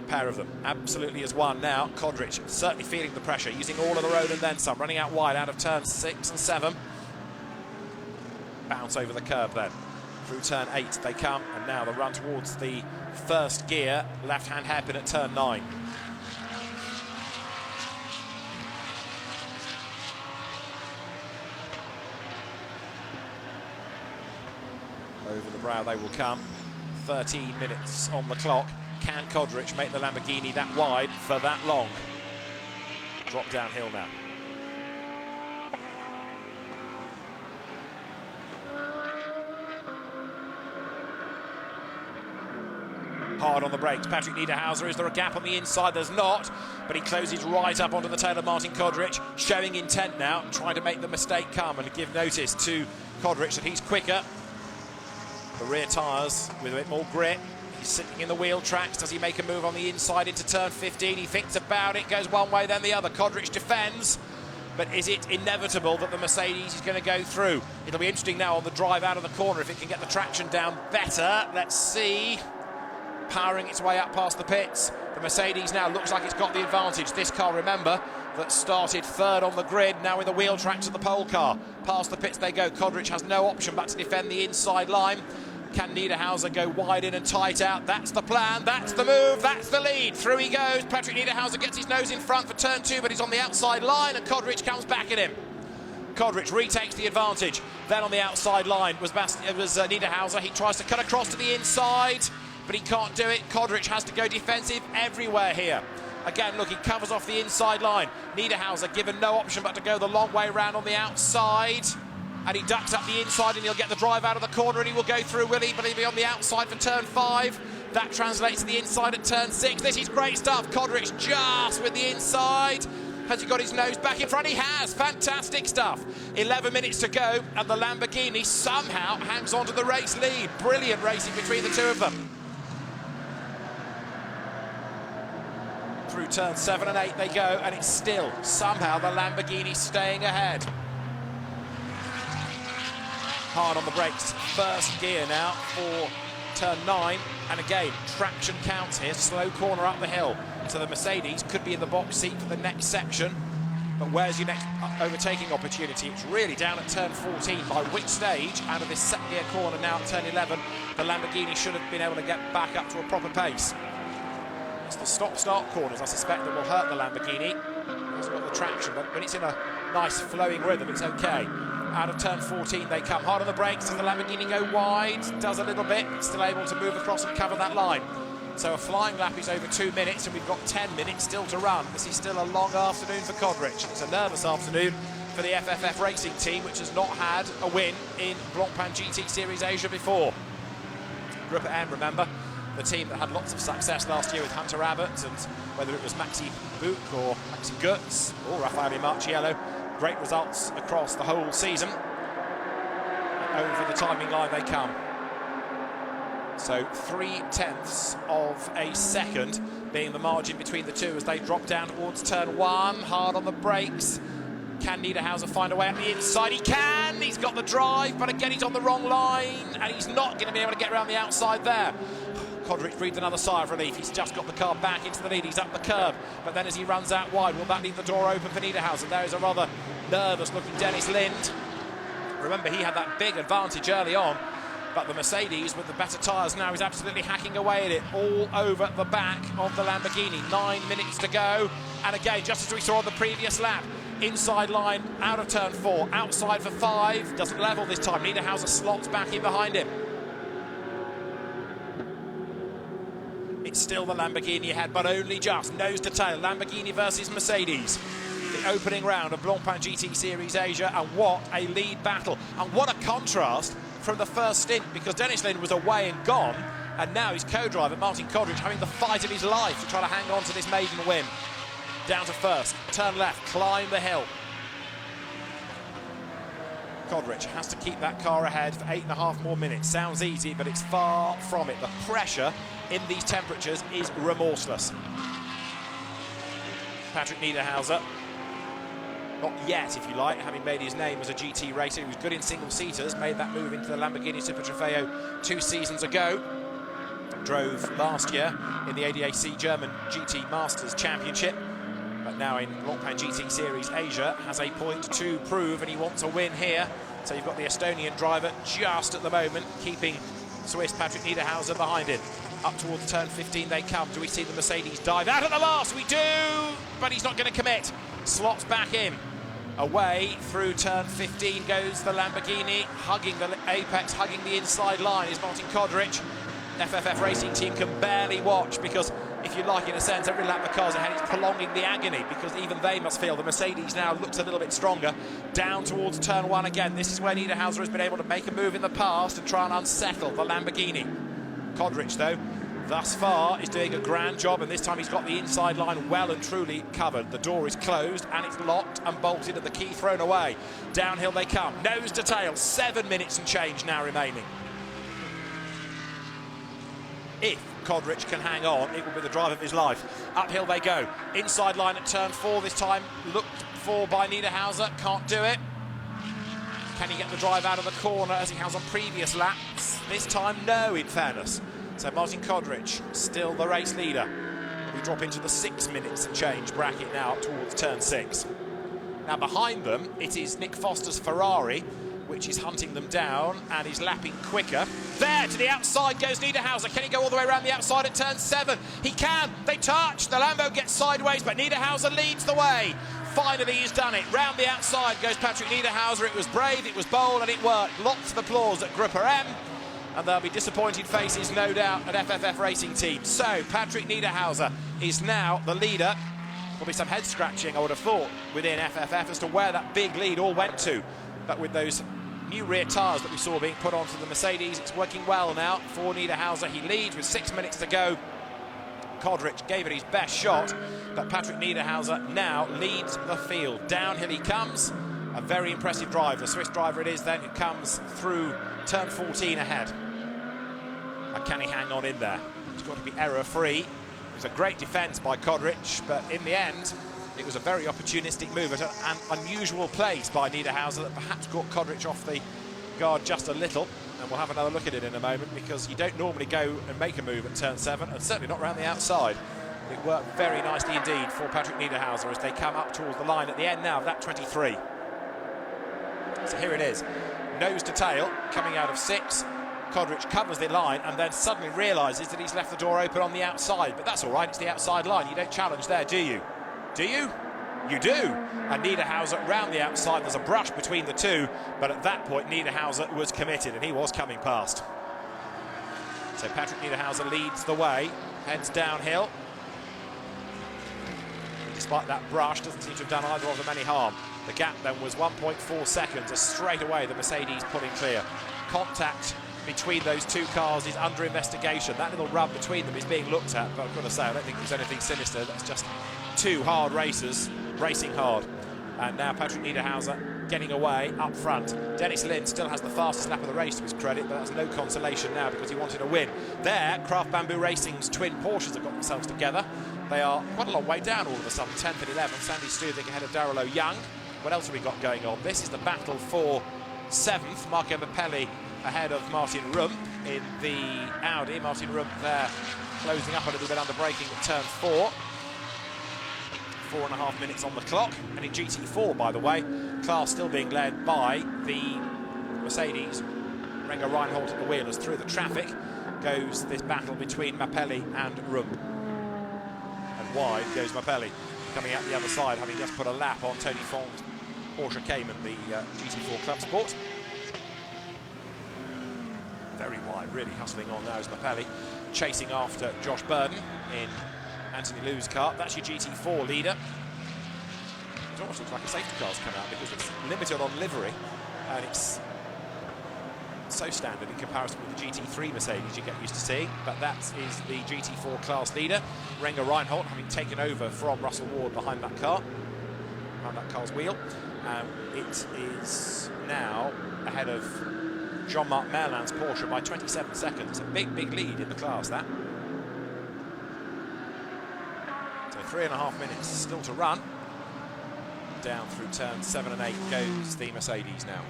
Pair of them absolutely as one now. Kodric certainly feeling the pressure, using all of the road and then some, running out wide out of turn 6 and 7. Bounce over the curb then. Through turn 8 they come, and now the run towards the first gear, left-hand hairpin at turn 9. Over the brow they will come. 13 minutes on the clock. Can Kodric make the Lamborghini that wide for that long? Drop downhill now. Hard on the brakes, Patrick Niederhauser. Is there a gap on the inside? There's not, but he closes right up onto the tail of Martin Kodric, showing intent now, trying to make the mistake come and give notice to Kodric that he's quicker. The rear tyres with a bit more grit. He's sitting in the wheel tracks. Does he make a move on the inside into turn 15? He thinks about it, goes one way, then the other. Kodric defends, but is it inevitable that the Mercedes is going to go through? It'll be interesting now on the drive out of the corner if it can get the traction down better. Let's see. Powering its way up past the pits. The Mercedes now looks like it's got the advantage. This car, remember, that started third on the grid, now in the wheel tracks of the pole car. Past the pits they go. Kodric has no option but to defend the inside line. Can Niederhauser go wide in and tight out? That's the plan, that's the move, that's the lead. Through he goes. Patrick Niederhauser gets his nose in front for turn 2, but he's on the outside line, and Kodric comes back at him. Kodrich retakes the advantage. Then on the outside line was Niederhauser. He tries to cut across to the inside, but he can't do it. Kodrich has to go defensive everywhere here. Again, look, he covers off the inside line. Niederhauser given no option but to go the long way round on the outside. And he ducks up the inside and he'll get the drive out of the corner and he will go through, will he? But he'll be on the outside for turn 5. That translates to the inside at turn 6. This is great stuff. Kodrich just with the inside. Has he got his nose back in front? He has. Fantastic stuff. 11 minutes to go and the Lamborghini somehow hangs on to the race lead. Brilliant racing between the two of them. Through turn 7 and 8 they go, and it's still somehow the Lamborghini staying ahead. Hard on the brakes, first gear now for turn 9, and again, traction counts here, slow corner up the hill. So the Mercedes could be in the box seat for the next section, but where's your next overtaking opportunity? It's really down at turn 14, by which stage, out of this second gear corner now at turn 11, the Lamborghini should have been able to get back up to a proper pace. It's the stop-start corners, I suspect, that will hurt the Lamborghini. It hasn't got the traction, but when it's in a nice flowing rhythm, it's okay. Out of turn 14 they come. Hard on the brakes. Does the Lamborghini go wide? Does a little bit. Still able to move across and cover that line. So a flying lap is over 2 minutes and we've got 10 minutes still to run. This is still a long afternoon for Kodrich. It's a nervous afternoon for the FFF racing team, which has not had a win in Blancpain GT Series Asia before. Group M, remember, the team that had lots of success last year with Hunter Abbott, and whether it was Maxi Buch or Maxi Goetz or Raffaele Marciello, great results across the whole season. Over the timing line they come. So 0.3 of a second being the margin between the two as they drop down towards turn 1. Hard on the brakes. Can Niederhauser find a way up the inside? He can! He's got the drive, but again he's on the wrong line and he's not going to be able to get around the outside there. Kodrich breathed another sigh of relief. He's just got the car back into the lead. He's up the curb. But then as he runs out wide, will that leave the door open for Niederhauser? There is a rather nervous-looking Dennis Lind. Remember, he had that big advantage early on. But the Mercedes, with the better tyres now, is absolutely hacking away at it. All over the back of the Lamborghini. 9 minutes to go. And again, just as we saw on the previous lap, inside line, out of turn 4. Outside for 5. Doesn't level this time. Niederhauser slots back in behind him. It's still the Lamborghini ahead, but only just. Nose to tail, Lamborghini versus Mercedes. The opening round of Blancpain GT Series Asia, and what a lead battle. And what a contrast from the first stint, because Dennis Lind was away and gone, and now his co-driver, Martin Kodrich, having the fight of his life to try to hang on to this maiden win. Down to first, turn left, climb the hill. Kodrich has to keep that car ahead for 8.5 more minutes. Sounds easy, but it's far from it. The pressure in these temperatures is remorseless. Patrick Niederhauser, not yet, if you like, having made his name as a GT racer. He was good in single-seaters, made that move into the Lamborghini Super Trofeo 2 seasons ago. Drove last year in the ADAC German GT Masters Championship, but now in Blancpain GT Series Asia has a point to prove, and he wants a win here. So you've got the Estonian driver just at the moment keeping Swiss Patrick Niederhauser behind him. Up towards turn 15 they come. Do we see the Mercedes dive out at the last? We do, but he's not going to commit. Slots back in. Away through turn 15 goes the Lamborghini, hugging the apex, hugging the inside line is Martin Kodrich. FFF racing team can barely watch because, if you like, in a sense, every lap the car's ahead is prolonging the agony, because even they must feel the Mercedes now looks a little bit stronger. Down towards turn 1 again. This is where Niederhauser has been able to make a move in the past and try and unsettle the Lamborghini. Kodrich, though, thus far is doing a grand job, and this time he's got the inside line well and truly covered. The door is closed and it's locked and bolted and the key thrown away. Downhill they come, nose to tail, 7 minutes and change now remaining. If Kodrich can hang on, it will be the drive of his life. Uphill they go, inside line at turn 4 this time, looked for by Niederhauser, can't do it. Can he get the drive out of the corner as he has on previous laps? This time, no, in fairness. So Martin Kodrich, still the race leader. We drop into the 6 minutes and change bracket now up towards turn 6. Now behind them, it is Nick Foster's Ferrari, which is hunting them down and is lapping quicker. There, to the outside goes Niederhauser. Can he go all the way around the outside at turn 7? He can. They touch. The Lambo gets sideways, but Niederhauser leads the way. finally he's done it. Round the outside goes Patrick Niederhauser. It was brave, it was bold, and it worked. Lots of applause at Group M. And there'll be disappointed faces, no doubt, at FFF Racing Team. So, Patrick Niederhauser is now the leader. There'll be some head scratching, I would have thought, within FFF as to where that big lead all went to. But with those new rear tyres that we saw being put onto the Mercedes, it's working well now for Niederhauser. He leads with 6 minutes to go. Kodrich gave it his best shot, but Patrick Niederhauser now leads the field. Downhill he comes. A very impressive drive. The Swiss driver it is then who comes through turn 14 ahead. And can he hang on in there? It's got to be error-free. It was a great defence by Kodrich, but in the end, it was a very opportunistic move at an unusual place by Niederhauser that perhaps got Kodrich off the guard just a little. And we'll have another look at it in a moment, because you don't normally go and make a move at turn 7, and certainly not around the outside. It worked very nicely indeed for Patrick Niederhauser as they come up towards the line at the end now of that 23. So here it is, nose to tail, coming out of 6. Kodrich covers the line and then suddenly realises that he's left the door open on the outside. But that's all right, it's the outside line. You don't challenge there, do you? Do you? You do. And Niederhauser round the outside. There's a brush between the two. But at that point, Niederhauser was committed and he was coming past. So Patrick Niederhauser leads the way, heads downhill. Despite that brush, doesn't seem to have done either of them any harm. The gap then was 1.4 seconds as straight away the Mercedes pulling clear. Contact between those two cars is under investigation. That little rub between them is being looked at, but I've got to say, I don't think there's anything sinister. That's just two hard racers racing hard. And now Patrick Niederhauser getting away up front. Dennis Lynn still has the fastest lap of the race to his credit, but that's no consolation now because he wanted a win. There, Craft Bamboo Racing's twin Porsches have got themselves together. They are quite a long way down all of a sudden, 10th and 11th. Sandy Stuvik ahead of Daryl O'Young. What else have we got going on? This is the battle for 7th. Marco Mappelli ahead of Martin Rump in the Audi. Martin Rump there closing up a little bit under braking at turn 4. 4.5 minutes on the clock. And in GT4, by the way, class still being led by the Mercedes. Renger Reinhold at the wheel as through the traffic goes this battle between Mappelli and Rump. And wide goes Mappelli, coming out the other side, having just put a lap on Tony Fong's Porsche Cayman, the GT4 Club Sport. Very wide, really hustling on now is Mappelli, chasing after Josh Burden in Anthony Liu's car. That's your GT4 leader. It almost looks like a safety car's come out because it's limited on livery and it's so standard in comparison with the GT3 Mercedes you get used to seeing. But that is the GT4 class leader, Renger Reinhold, having taken over from Russell Ward behind that car, behind that car's wheel. It is now ahead of Jean-Marc Merlin's Porsche by 27 seconds. A big, big lead in the class, that. So 3.5 minutes still to run. Down through turns 7 and 8 goes the Mercedes now.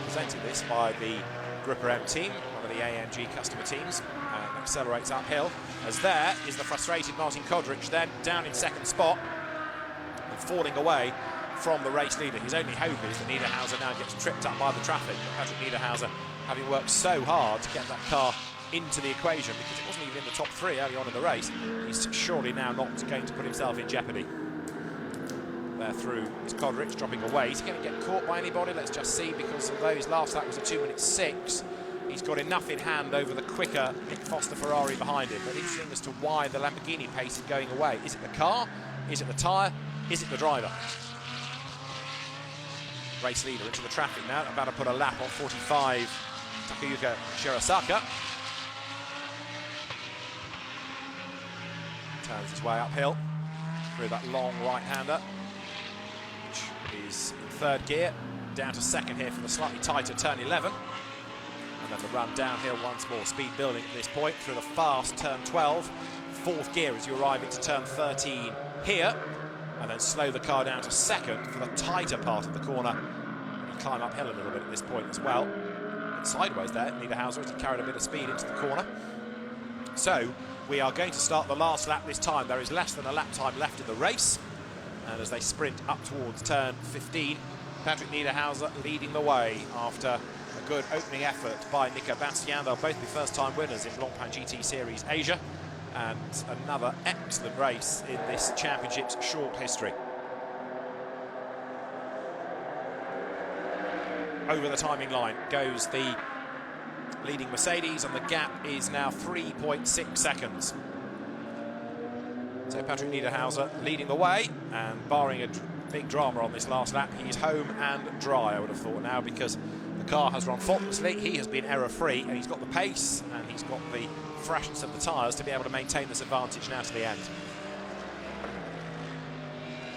Presented this by the Group M team, one of the AMG customer teams, and accelerates uphill. As there is the frustrated Martin Kodrich, then down in second spot and falling away from the race leader. His only hope is that Niederhauser now gets tripped up by the traffic. But Patrick Niederhauser, having worked so hard to get that car into the equation because it wasn't even in the top 3 early on in the race, he's surely now not going to put himself in jeopardy. There through is Kodrich dropping away. Is he going to get caught by anybody? Let's just see, because although his last lap was a 2:06, he's got enough in hand over the quicker Nick Foster Ferrari behind him. But interesting as to why the Lamborghini pace is going away. Is it the car? Is it the tyre? Is it the driver? Race leader into the traffic now, about to put a lap on 45, Takayuki Shirasaka. Turns his way uphill through that long right-hander, which is in third gear, down to second here for the slightly tighter turn 11. And then the run downhill once more, speed building at this point through the fast turn 12. Fourth gear as you arrive into turn 13 here. And then slow the car down to second for the tighter part of the corner. And you climb uphill a little bit at this point as well. And sideways there, Niederhauser as he carried a bit of speed into the corner. So we are going to start the last lap this time. There is less than a lap time left in the race. And as they sprint up towards turn 15, Patrick Niederhauser leading the way after a good opening effort by Nico Bastian. They'll both be first-time winners in Blancpain GT Series Asia, and another excellent race in this championship's short history. Over the timing line goes the leading Mercedes, and the gap is now 3.6 seconds. So Patrick Niederhauser leading the way, and barring a big drama on this last lap, he's home and dry, I would have thought now, because the car has run faultlessly. He has been error-free, and he's got the pace and he's got the freshness of the tyres to be able to maintain this advantage now to the end.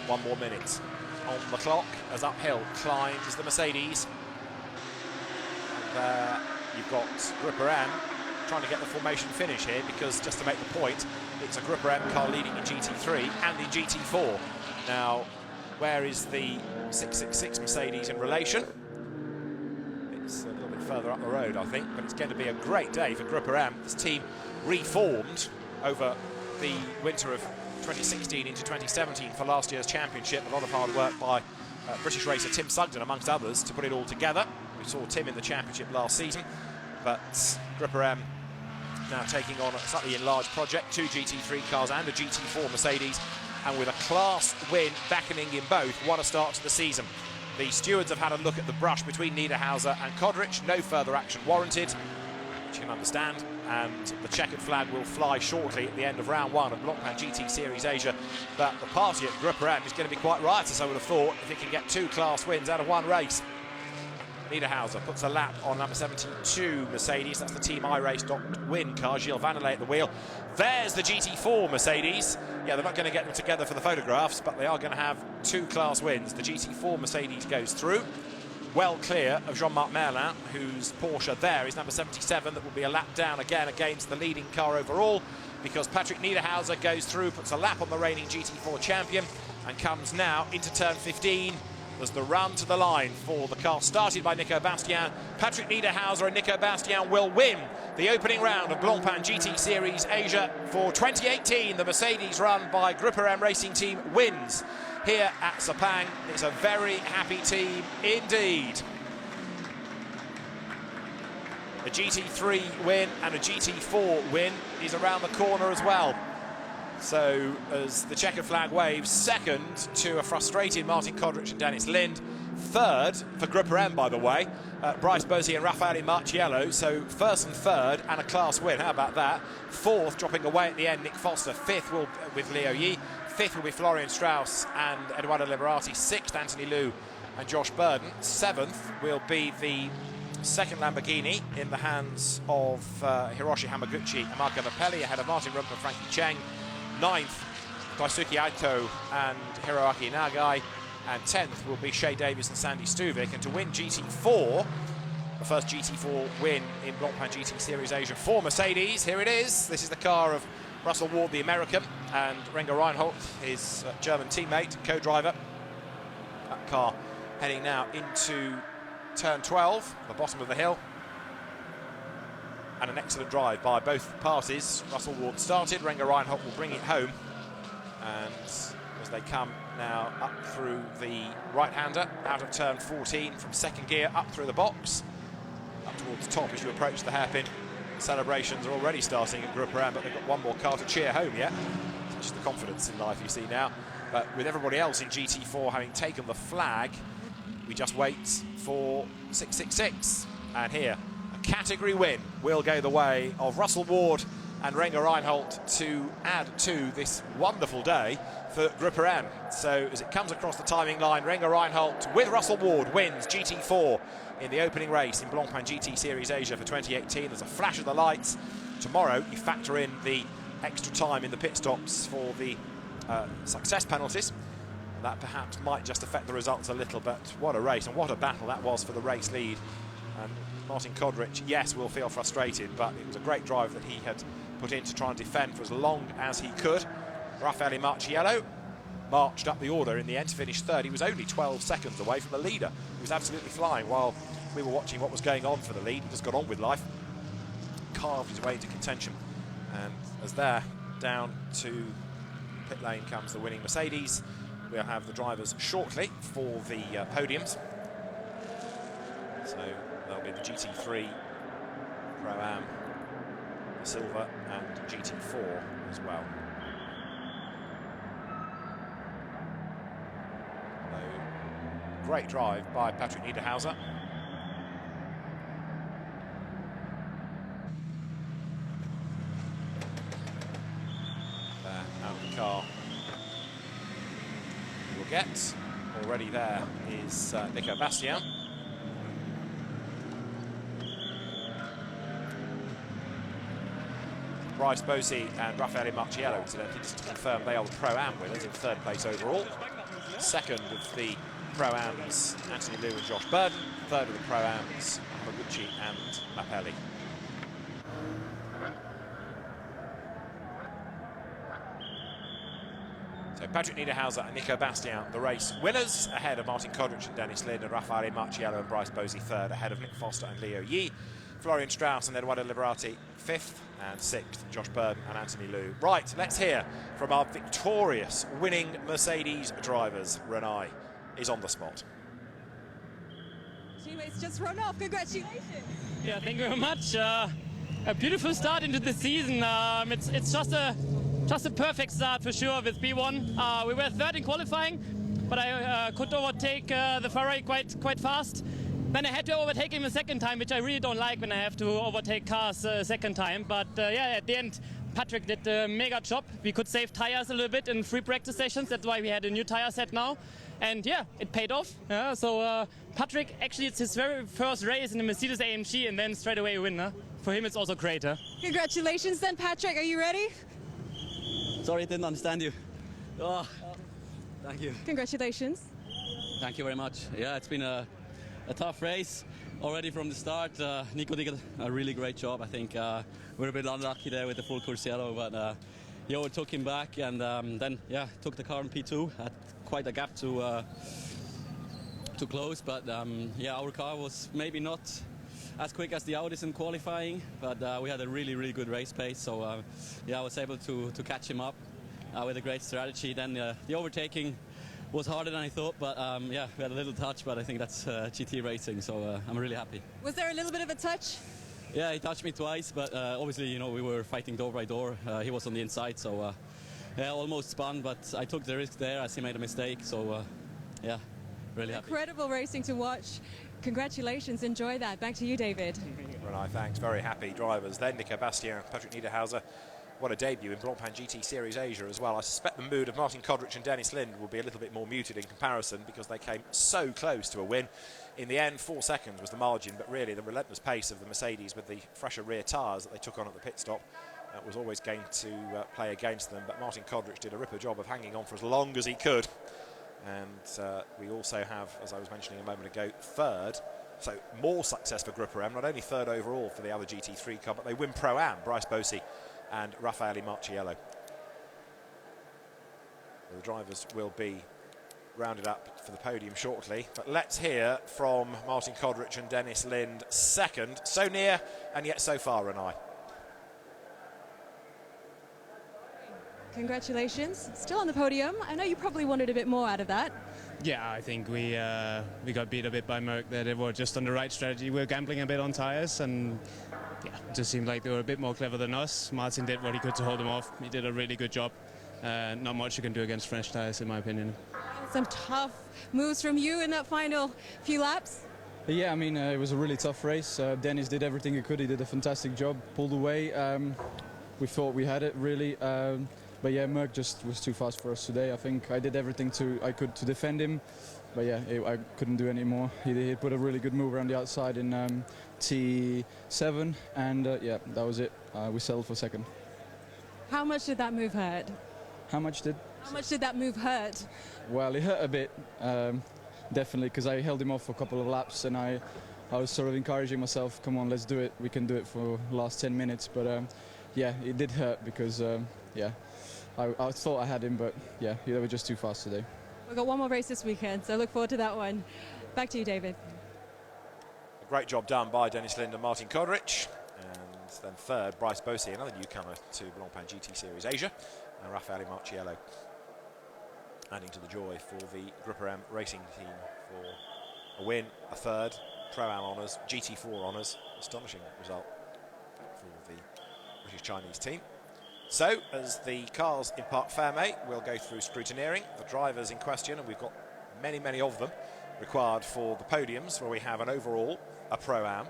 1 more minute on the clock as uphill climbs the Mercedes. And there you've got Gripper M trying to get the formation finish here, because just to make the point, it's a Gripper M car leading in GT3 and in GT4. Now, where is the 666 Mercedes in relation? It's a little bit further up the road, I think, but it's going to be a great day for Gripper M. This team reformed over the winter of 2016 into 2017 for last year's championship. A lot of hard work by British racer Tim Sugden, amongst others, to put it all together. We saw Tim in the championship last season, but Gripper M now taking on a slightly enlarged project, 2 GT3 cars and a GT4 Mercedes, and with a class win beckoning in both, what a start to the season. The stewards have had a look at the brush between Niederhauser and Kodrich, no further action warranted, which you can understand, and the checkered flag will fly shortly at the end of round 1 of Blancpain GT Series Asia. But the party at Gripper M is going to be quite riotous, I would have thought, if it can get 2 class wins out of 1 race. Niederhauser puts a lap on number 72 Mercedes. That's the Team iRace.win car. Gilles Vanelay at the wheel. There's the GT4 Mercedes. Yeah, they're not going to get them together for the photographs, but they are going to have 2 class wins. The GT4 Mercedes goes through, well clear of Jean-Marc Merlin, whose Porsche there is number 77. That will be a lap down again against the leading car overall, because Patrick Niederhauser goes through, puts a lap on the reigning GT4 champion, and comes now into turn 15. There's the run to the line for the car started by Nico Bastian. Patrick Niederhauser and Nico Bastian will win the opening round of Blancpain GT Series Asia for 2018. The Mercedes run by Gripper M Racing Team wins here at Sepang. It's a very happy team indeed. A GT3 win and a GT4 win is around the corner as well. So as the checkered flag waves, second to a frustrated Martin Kodrich and Dennis Lind. Third for Gripper M, by the way, Bryce Bosey and Raffaele Marchiello. So first and third and a class win. How about that? Fourth, dropping away at the end, Nick Foster. Fifth will with Leo Yi. Fifth will be Florian Strauss and Eduardo Liberati. Sixth, Anthony Liu and Josh Burden. Seventh will be the second Lamborghini in the hands of Hiroshi Hamaguchi and Marco Vappelli, ahead of Martin Rump and Frankie Cheng. Ninth, Daisuke Aito and Hiroaki Nagai. And 10th will be Shea Davis and Sandy Stuvik. And to win GT4, the first GT4 win in Blancpain GT Series Asia for Mercedes, here it is. This is the car of Russell Ward, the American, and Renger Reinhold, his German teammate, co-driver. That car heading now into turn 12, the bottom of the hill. And an excellent drive by both parties. Russell Ward started, Renger Reinhold will bring it home. And as they come now up through the right-hander, out of turn 14 from second gear, up through the box, up towards the top as you approach the hairpin. Celebrations are already starting at Gripper M, but they've got one more car to cheer home yet. It's just the confidence in life you see now. But with everybody else in GT4 having taken the flag, we just wait for 666. And here, category win will go the way of Russell Ward and Renger Reinhold to add to this wonderful day for Gripper M. So as it comes across the timing line, Renger Reinhold with Russell Ward wins GT4 in the opening race in Blancpain GT Series Asia for 2018. There's a flash of the lights. Tomorrow you factor in the extra time in the pit stops for the success penalties. That perhaps might just affect the results a little, but what a race and what a battle that was for the race lead. And Martin Kodrich, yes, will feel frustrated, but it was a great drive that he had put in to try and defend for as long as he could. Raffaele Marchiello marched up the order in the end to finish third. He was only 12 seconds away from the leader. He was absolutely flying while we were watching what was going on for the lead. He just got on with life, carved his way into contention. And as there, down to pit lane comes the winning Mercedes. We'll have the drivers shortly for the podiums. So there'll be the GT3 Pro-Am, the silver, and GT4 as well. So, great drive by Patrick Niederhauser. Out of the car. We'll get already there is Nico Bastian. Bryce Bosey and Raffaele Marciello, incidentally, just to confirm they are the Pro-Am winners in third place overall. Second of the Pro-Ams, Anthony Liu and Josh Burden. Third of the Pro-Ams, Maguchi and Mapelli. So Patrick Niederhauser and Nico Bastian, the race winners, ahead of Martin Kodrich and Dennis Lind, and Raffaele Marciello and Bryce Bosey third, ahead of Nick Foster and Leo Yi. Florian Strauss and Eduardo Liberati fifth, and sixth Josh Burden and Anthony Liu. Right, let's hear from our victorious winning Mercedes drivers. Renai is on the spot. Teammates just run off. Congratulations. Yeah, thank you very much. A beautiful start into the season. It's just a perfect start for sure with B1. We were third in qualifying, but I could overtake the Ferrari quite fast. Then I had to overtake him a second time, which I really don't like when I have to overtake cars a second time. But yeah, at the end, Patrick did a mega job. We could save tires a little bit in free practice sessions. That's why we had a new tire set now. And yeah, it paid off. Yeah, so Patrick, actually, it's his very first race in the Mercedes AMG, and then straight away a winner. For him, it's also great. Huh? Congratulations then, Patrick. Are you ready? Sorry, I didn't understand you. Oh, thank you. Congratulations. Thank you very much. Yeah, it's been a tough race already from the start. Nico did a really great job. I think we're a bit unlucky there with the full course yellow, but he overtook him back, and then yeah, took the car in P2. Had quite a gap to close, but yeah, our car was maybe not as quick as the Audis in qualifying, but we had a really good race pace. So yeah, I was able to catch him up with a great strategy. Then the overtaking was harder than I thought, but yeah, we had a little touch, but I think that's GT racing, so I'm really happy. Was there a little bit of a touch? Yeah, he touched me twice, but obviously, you know, we were fighting door by door. He was on the inside, so yeah, almost spun, but I took the risk there as he made a mistake, so yeah, really happy. Incredible racing to watch. Congratulations, enjoy that. Back to you, David. Renai, thanks. Very happy drivers. Then Nico Bastian, Patrick Niederhauser. What a debut in Blancpain GT Series Asia as well. I suspect the mood of Martin Kodrich and Dennis Lind will be a little bit more muted in comparison because they came so close to a win. In the end, 4 seconds was the margin, but really the relentless pace of the Mercedes with the fresher rear tyres that they took on at the pit stop was always going to play against them. But Martin Kodrich did a ripper job of hanging on for as long as he could. And we also have, as I was mentioning a moment ago, third. So more success for Group AM, not only third overall for the other GT3 car, but they win Pro-Am, Bryce Bosey and Raffaele Marciello. The drivers will be rounded up for the podium shortly, but let's hear from Martin Kodrich and Dennis Lind second. So near and yet so far, Renai. Congratulations, still on the podium. I know you probably wanted a bit more out of that. Yeah, I think we got beat a bit by Merck there. They were just on the right strategy. We were gambling a bit on tyres, and yeah, it just seemed like they were a bit more clever than us. Martin did what he could to hold them off. He did a really good job. Not much you can do against French tyres, in my opinion. Some tough moves from you in that final few laps. Yeah, I mean, it was a really tough race. Dennis did everything he could. He did a fantastic job, pulled away. We thought we had it, really. But yeah, Merck just was too fast for us today. I think I did everything I could to defend him. But yeah, I couldn't do any more. He put a really good move around the outside in T7. And yeah, that was it. We settled for second. How much did that move hurt? How much did that move hurt? Well, it hurt a bit, definitely, because I held him off for a couple of laps, and I was sort of encouraging myself, come on, let's do it. We can do it for the last 10 minutes. But yeah, it did hurt because, yeah, I thought I had him, but yeah, they were just too fast today. We've got one more race this weekend, so look forward to that one. Back to you, David. A great job done by Dennis Lind and Martin Kodrich. And then third, Bryce Bosey, another newcomer to Blancpain GT Series Asia, and Raffaele Marciello, adding to the joy for the Group AM racing team for a win, a third, Pro-Am honours, GT4 honours. Astonishing result for the British Chinese team. So, as the cars in Parc Fermé will go through scrutineering, the drivers in question, and we've got many, many of them required for the podiums, where we have an overall, a Pro-Am,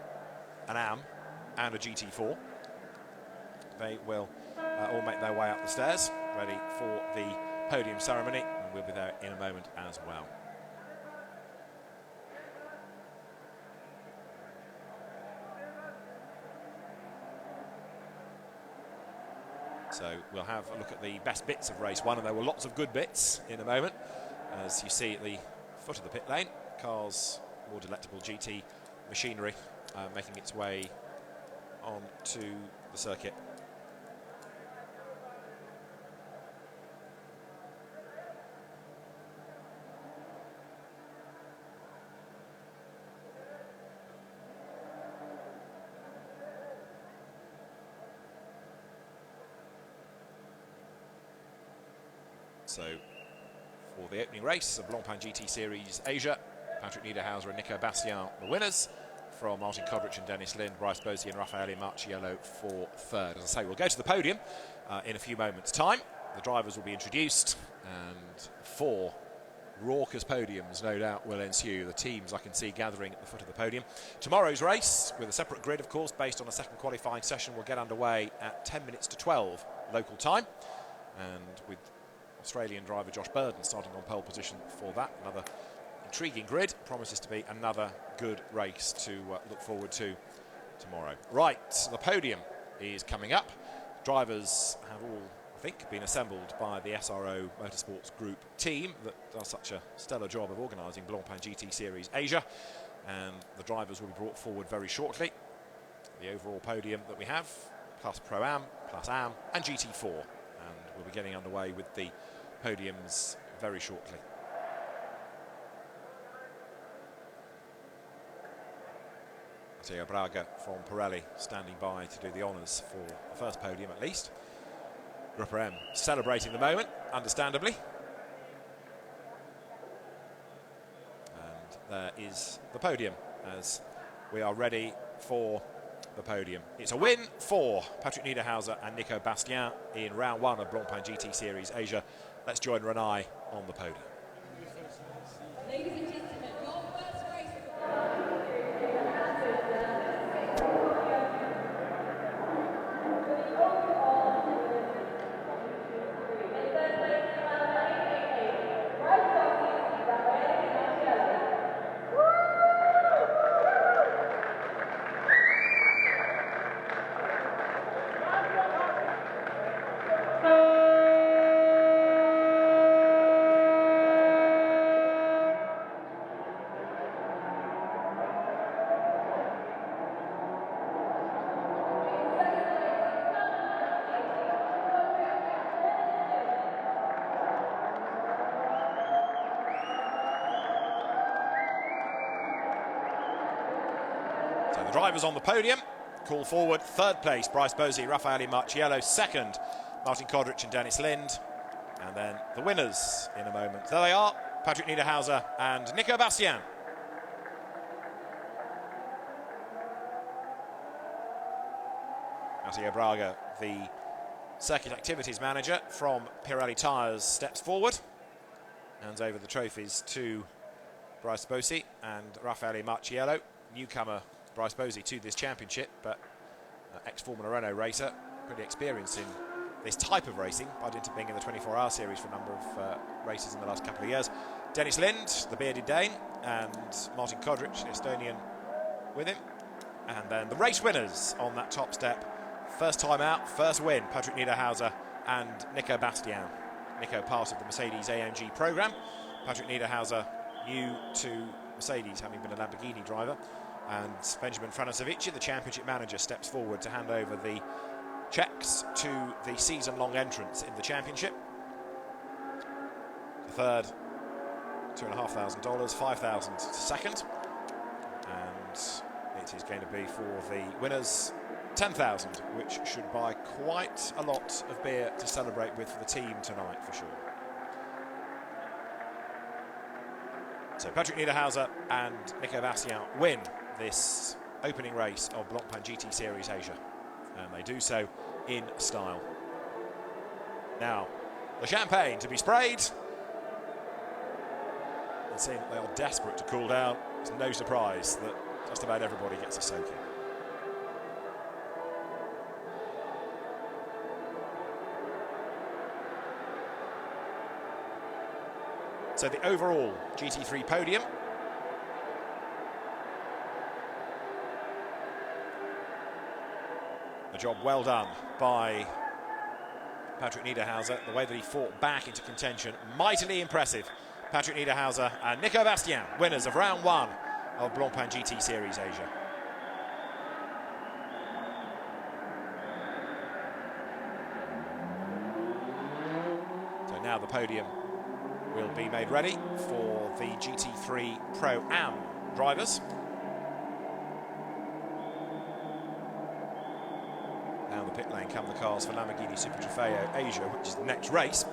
an Am, and a GT4. They will all make their way up the stairs, ready for the podium ceremony, and we'll be there in a moment as well. So we'll have a look at the best bits of race one, and there were lots of good bits in a moment. As you see at the foot of the pit lane, cars, more delectable GT machinery making its way onto the circuit. So, for the opening race of Blancpain GT Series Asia, Patrick Niederhauser and Nico Bastien the winners, from Martin Kodrich and Dennis Lind, Bryce Bosey and Raffaele Marciello for third. As I say, we'll go to the podium in a few moments' time. The drivers will be introduced, and 4 raucous podiums, no doubt, will ensue. The teams I can see gathering at the foot of the podium. Tomorrow's race, with a separate grid, of course, based on a second qualifying session, will get underway at 10 minutes to 12 local time, and with Australian driver Josh Burden starting on pole position for that. Another intriguing grid, promises to be another good race to look forward to tomorrow. Right, the podium is coming up. Drivers have all, I think, been assembled by the SRO Motorsports Group team that does such a stellar job of organising Blancpain GT Series Asia, and the drivers will be brought forward very shortly. The overall podium that we have, plus Pro-Am, plus Am and GT4, and we'll be getting underway with the podiums very shortly. Matteo Braga from Pirelli standing by to do the honours for the first podium at least. Group M celebrating the moment, understandably. And there is the podium as we are ready for the podium. It's a win for Patrick Niederhauser and Nico Bastien in round 1 of Blancpain GT Series Asia. Let's join Renai on the podium. Ladies and gentlemen, your first race. So the drivers on the podium, call forward, third place, Bryce Bosey, Raffaele Marciello, second, Martin Kodrich and Dennis Lind, and then the winners in a moment. There they are, Patrick Niederhauser and Nico Bastien. Matteo Braga, the circuit activities manager from Pirelli Tyres, steps forward, hands over the trophies to Bryce Bosey and Raffaele Marciello, newcomer Bryce Bosey to this championship, but ex-Formula Renault racer, pretty experienced in this type of racing by dint of being in the 24-hour series for a number of races in the last couple of years. Dennis Lind, the bearded Dane, and Martin Kodrich, the Estonian, with him. And then the race winners on that top step. First time out, first win, Patrick Niederhauser and Nico Bastien. Nico, part of the Mercedes AMG programme. Patrick Niederhauser, new to Mercedes, having been a Lamborghini driver. And Benjamin Franasovici, the championship manager, steps forward to hand over the checks to the season-long entrants in the championship. The third, $2,500, $5,000 to second. And it is going to be for the winners, $10,000, which should buy quite a lot of beer to celebrate with for the team tonight, for sure. So Patrick Niederhauser and Nico Bastien win this opening race of Blancpain GT Series Asia. And they do so in style. Now, the champagne to be sprayed. And seeing that they are desperate to cool down, it's no surprise that just about everybody gets a soaking. So the overall GT3 podium. A job well done by Patrick Niederhauser. The way that he fought back into contention, mightily impressive. Patrick Niederhauser and Nico Bastien, winners of round 1 of Blancpain GT Series Asia. So now the podium will be made ready for the GT3 Pro-Am drivers. Down the pit lane come the cars for Lamborghini Super Trofeo Asia, which is the next race.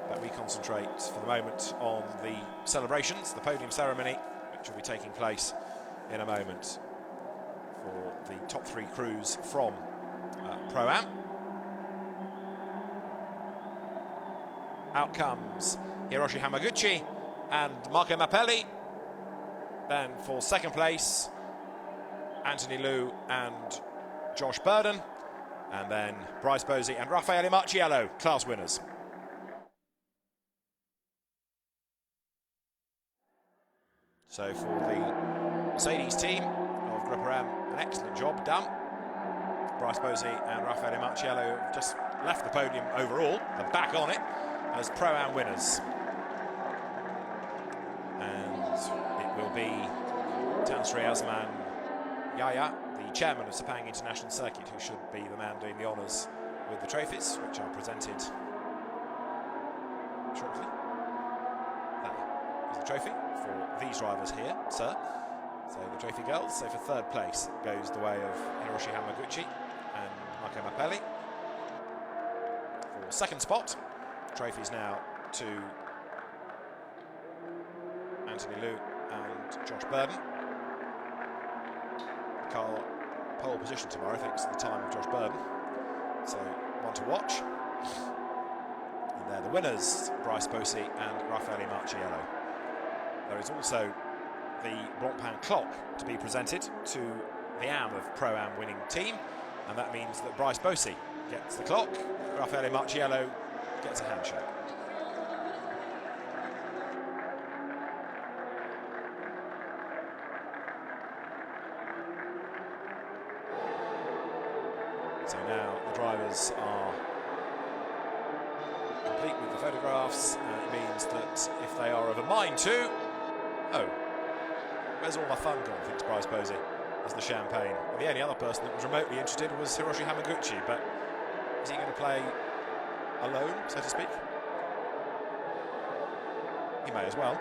But we concentrate for the moment on the celebrations, the podium ceremony, which will be taking place in a moment for the top 3 crews from Pro-Am. Out comes Hiroshi Hamaguchi and Marco Mappelli. Then for second place, Anthony Liu and Josh Burden. And then Bryce Bosey and Raffaele Marciello, class winners. So for the Mercedes team of Grupo Am, an excellent job done. Bryce Bosey and Raffaele Marciello have just left the podium overall. They're back on it as Pro-Am winners. And it will be Tansri Azman Yaya, the chairman of Sepang International Circuit, who should be the man doing the honours with the trophies, which are presented shortly. That is the trophy for these drivers here, sir. So the trophy girls. So for third place goes the way of Hiroshi Hamaguchi and Marco Mappelli. For second spot, trophies now to Anthony Liu and Josh Burden. Car pole position tomorrow thanks to the time of Josh Burden. So one to watch. And they're the winners, Bryce Bosey and Raffaele Marciello. There is also the Blancpain clock to be presented to the AM of Pro-Am winning team, and that means that Bryce Bosey gets the clock, Raffaele Marciello gets a handshake. So now the drivers are complete with the photographs, and it means that if they are of a mind to... Oh, where's all my fun gone, thinks Bryce Bosey, as the champagne. And the only other person that was remotely interested was Hiroshi Hamaguchi, but is he going to play alone, so to speak? He may as well.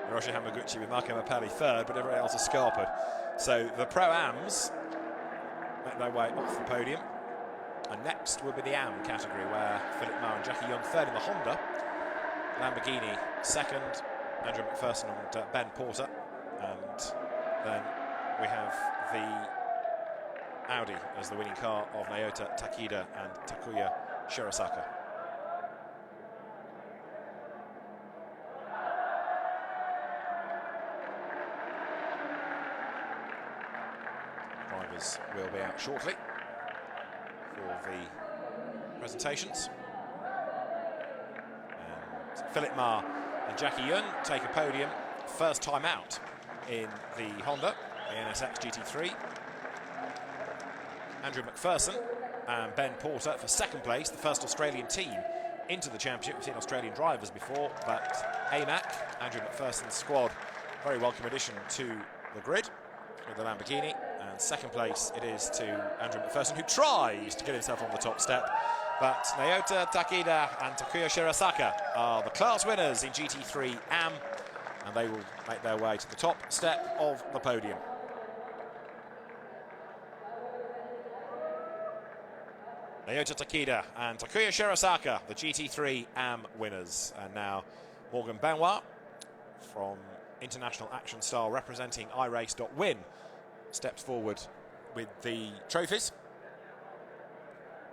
Hiroshi Hamaguchi with Marco Mappelli third, but everyone else is scarpered. So the Pro-Ams make their way off the podium. And next will be the AM category, where Philip Marr and Jackie Young third in the Honda. Lamborghini second, Andrew McPherson and Ben Porter. And then we have the Audi as the winning car of Naota Takeda and Takuya Shirasaka. Drivers will be out shortly for the presentations. And Philip Marr and Jackie Yun take a podium first time out in the Honda, the NSX GT3. Andrew McPherson and Ben Porter for second place, the first Australian team into the championship. We've seen Australian drivers before, but AMAC, Andrew McPherson's squad, very welcome addition to the grid with the Lamborghini. And second place it is to Andrew McPherson, who tries to get himself on the top step. But Naota Takeda and Takuya Shirasaka are the class winners in GT3 AM, and they will make their way to the top step of the podium. Naota Takeda and Takuya Shirasaka, the GT3 AM winners. And now Morgan Benoit from international action star representing iRace.win, steps forward with the trophies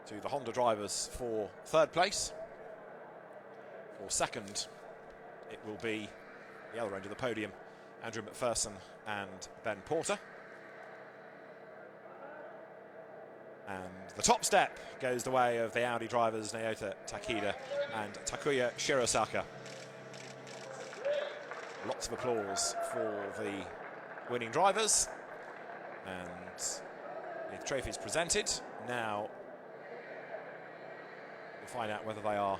to the Honda drivers for third place. For second, it will be the other end of the podium, Andrew McPherson and Ben Porter. And the top step goes the way of the Audi drivers Naota Takeda and Takuya Shirosaka. Lots of applause for the winning drivers. And with trophies presented, now we'll find out whether they are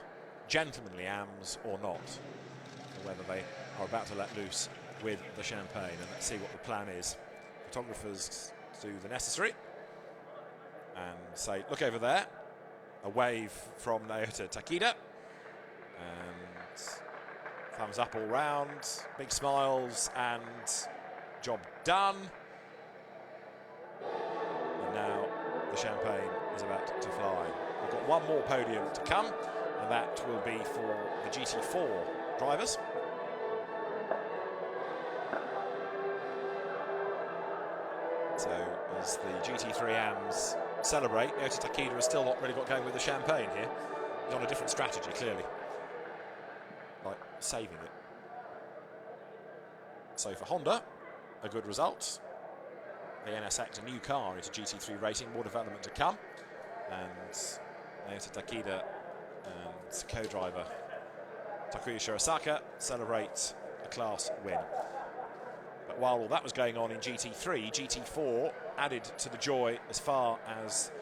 gentlemanly AMs or not, or whether they are about to let loose with the champagne. And let's see what the plan is. Photographers do the necessary and say, look over there. A wave from Naota Takeda. And thumbs up all round. Big smiles and job done. And now the champagne is about to fly. We've got one more podium to come, and that will be for the GT4 drivers. So as the GT3 AMs celebrate, Naota Takeda has still not really got going with the champagne here. He's on a different strategy, clearly. Like saving it. So for Honda, a good result. The NSX, a new car into GT3 racing, more development to come. And Naota Takeda and co-driver Takuya Shirosaka celebrate a class win. But while all that was going on in GT3, GT4 added to the joy as far as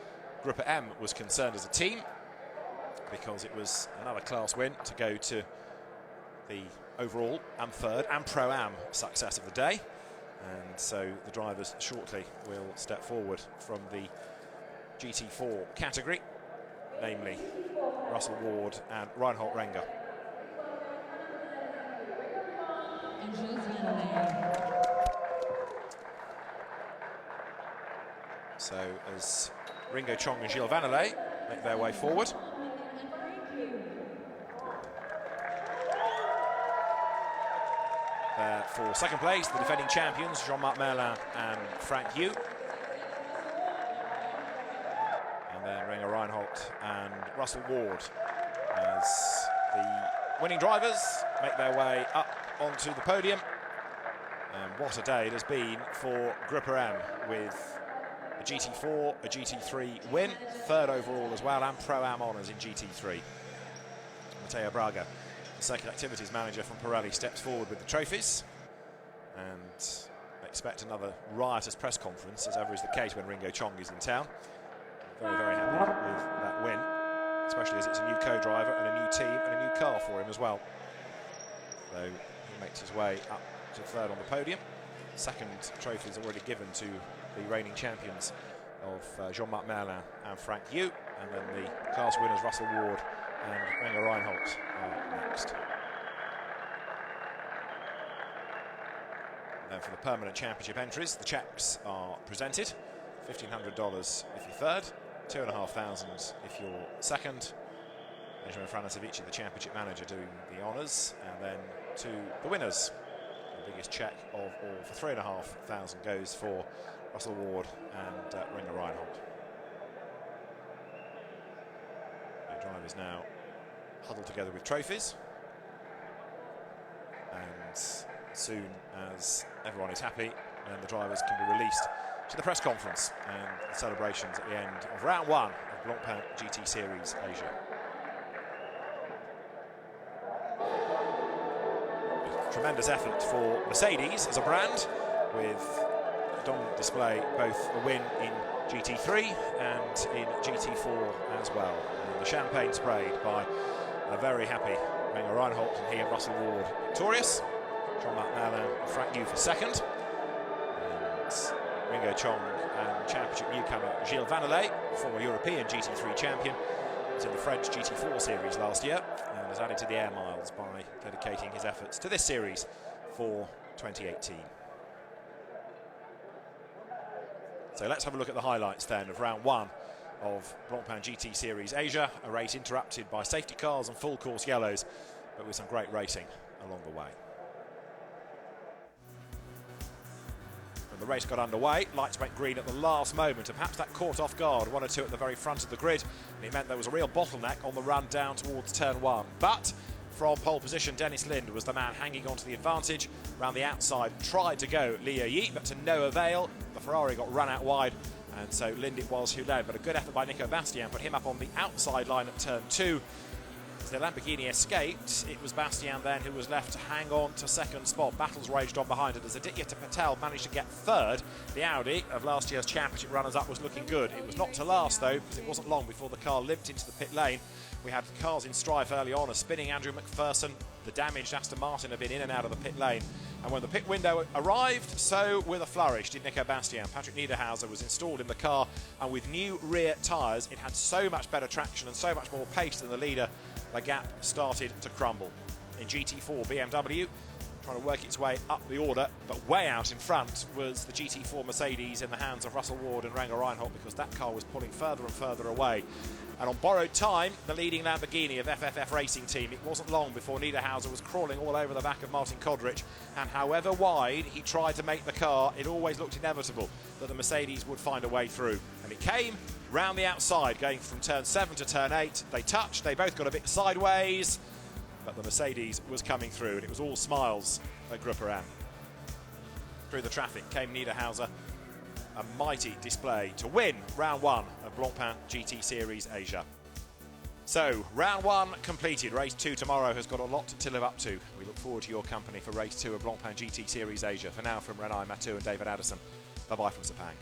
Group M was concerned as a team, because it was another class win to go to the overall and third and Pro-Am success of the day. And so the drivers shortly will step forward from the GT4 category, namely Russell Ward and Reinhold Renger. So as Ringo Chong and Gilles Vanelay make their way forward. For second place, the defending champions, Jean-Marc Merlin and Frank Yu. And then Renger Reinhold and Russell Ward as the winning drivers make their way up onto the podium. And what a day it has been for Group M, with a GT4, a GT3 win, third overall as well, and Pro-Am honours in GT3. Matteo Braga, the circuit activities manager from Pirelli, steps forward with the trophies. And expect another riotous press conference, as ever is the case when Ringo Chong is in town. Very, very happy with that win, especially as it's a new co-driver and a new team and a new car for him as well. So he makes his way up to third on the podium. Second trophy is already given to the reigning champions of Jean-Marc Merlin and Frank Yu, and then the class winners Russell Ward and Renger Reinhold are next. And for the permanent championship entries, the checks are presented. $1,500 if you're third, $2,500 if you're second. Benjamin Franasevici, the championship manager, doing the honours, and then to the winners. The biggest check of all for $3,500 goes for Russell Ward and Renger Reinhold. The drivers now huddled together with trophies, and soon as everyone is happy, then the drivers can be released to the press conference and the celebrations at the end of round one of Blancpain GT Series Asia. Tremendous effort for Mercedes as a brand, with a dominant display, both a win in GT3 and in GT4 as well. And the champagne sprayed by a very happy Renger Reinhold, and he and Russell Ward victorious. Jean-Marc Merlin and Frank Yu for second. And Ringo Chong and championship newcomer Gilles Vanelay, former European GT3 champion, was in the French GT4 series last year and has added to the air miles by dedicating his efforts to this series for 2018. So let's have a look at the highlights then of round one of Blancpain GT Series Asia, a race interrupted by safety cars and full course yellows, but with some great racing along the way. And the race got underway. Lights went green at the last moment, and perhaps that caught off guard 1 or 2 at the very front of the grid, and it meant there was a real bottleneck on the run down towards turn 1. But from pole position, Dennis Lind was the man hanging on to the advantage. Round the outside, tried to go Liu Yi, but to no avail. The Ferrari got run out wide, and so Lind it was who led. But a good effort by Nico Bastian put him up on the outside line at turn 2. As the Lamborghini escaped, it was Bastian then who was left to hang on to second spot. Battles raged on behind it as Aditya Patel managed to get third. The Audi of last year's championship runners-up was looking good. It was not to last though, because it wasn't long before the car limped into the pit lane. We had cars in strife early on, a spinning Andrew McPherson. The damaged Aston Martin had been in and out of the pit lane. And when the pit window arrived, so with a flourish did Nico Bastian. Patrick Niederhauser was installed in the car, and with new rear tyres, it had so much better traction and so much more pace than the leader. The gap started to crumble. In GT4, BMW trying to work its way up the order, but way out in front was the GT4 Mercedes in the hands of Russell Ward and Ranger Reinhold, because that car was pulling further and further away. And on borrowed time, the leading Lamborghini of FFF Racing Team, it wasn't long before Niederhauser was crawling all over the back of Martin Kodrich, and however wide he tried to make the car, it always looked inevitable that the Mercedes would find a way through. And it came round the outside, going from turn 7 to turn 8. They touched, they both got a bit sideways, but the Mercedes was coming through, and it was all smiles at Grupperan. Through the traffic came Niederhauser, a mighty display to win round 1 of Blancpain GT Series Asia. So, round 1 completed. Race 2 tomorrow has got a lot to live up to. We look forward to your company for race 2 of Blancpain GT Series Asia. For now, from Renai Matu and David Addison, bye-bye from Sepang.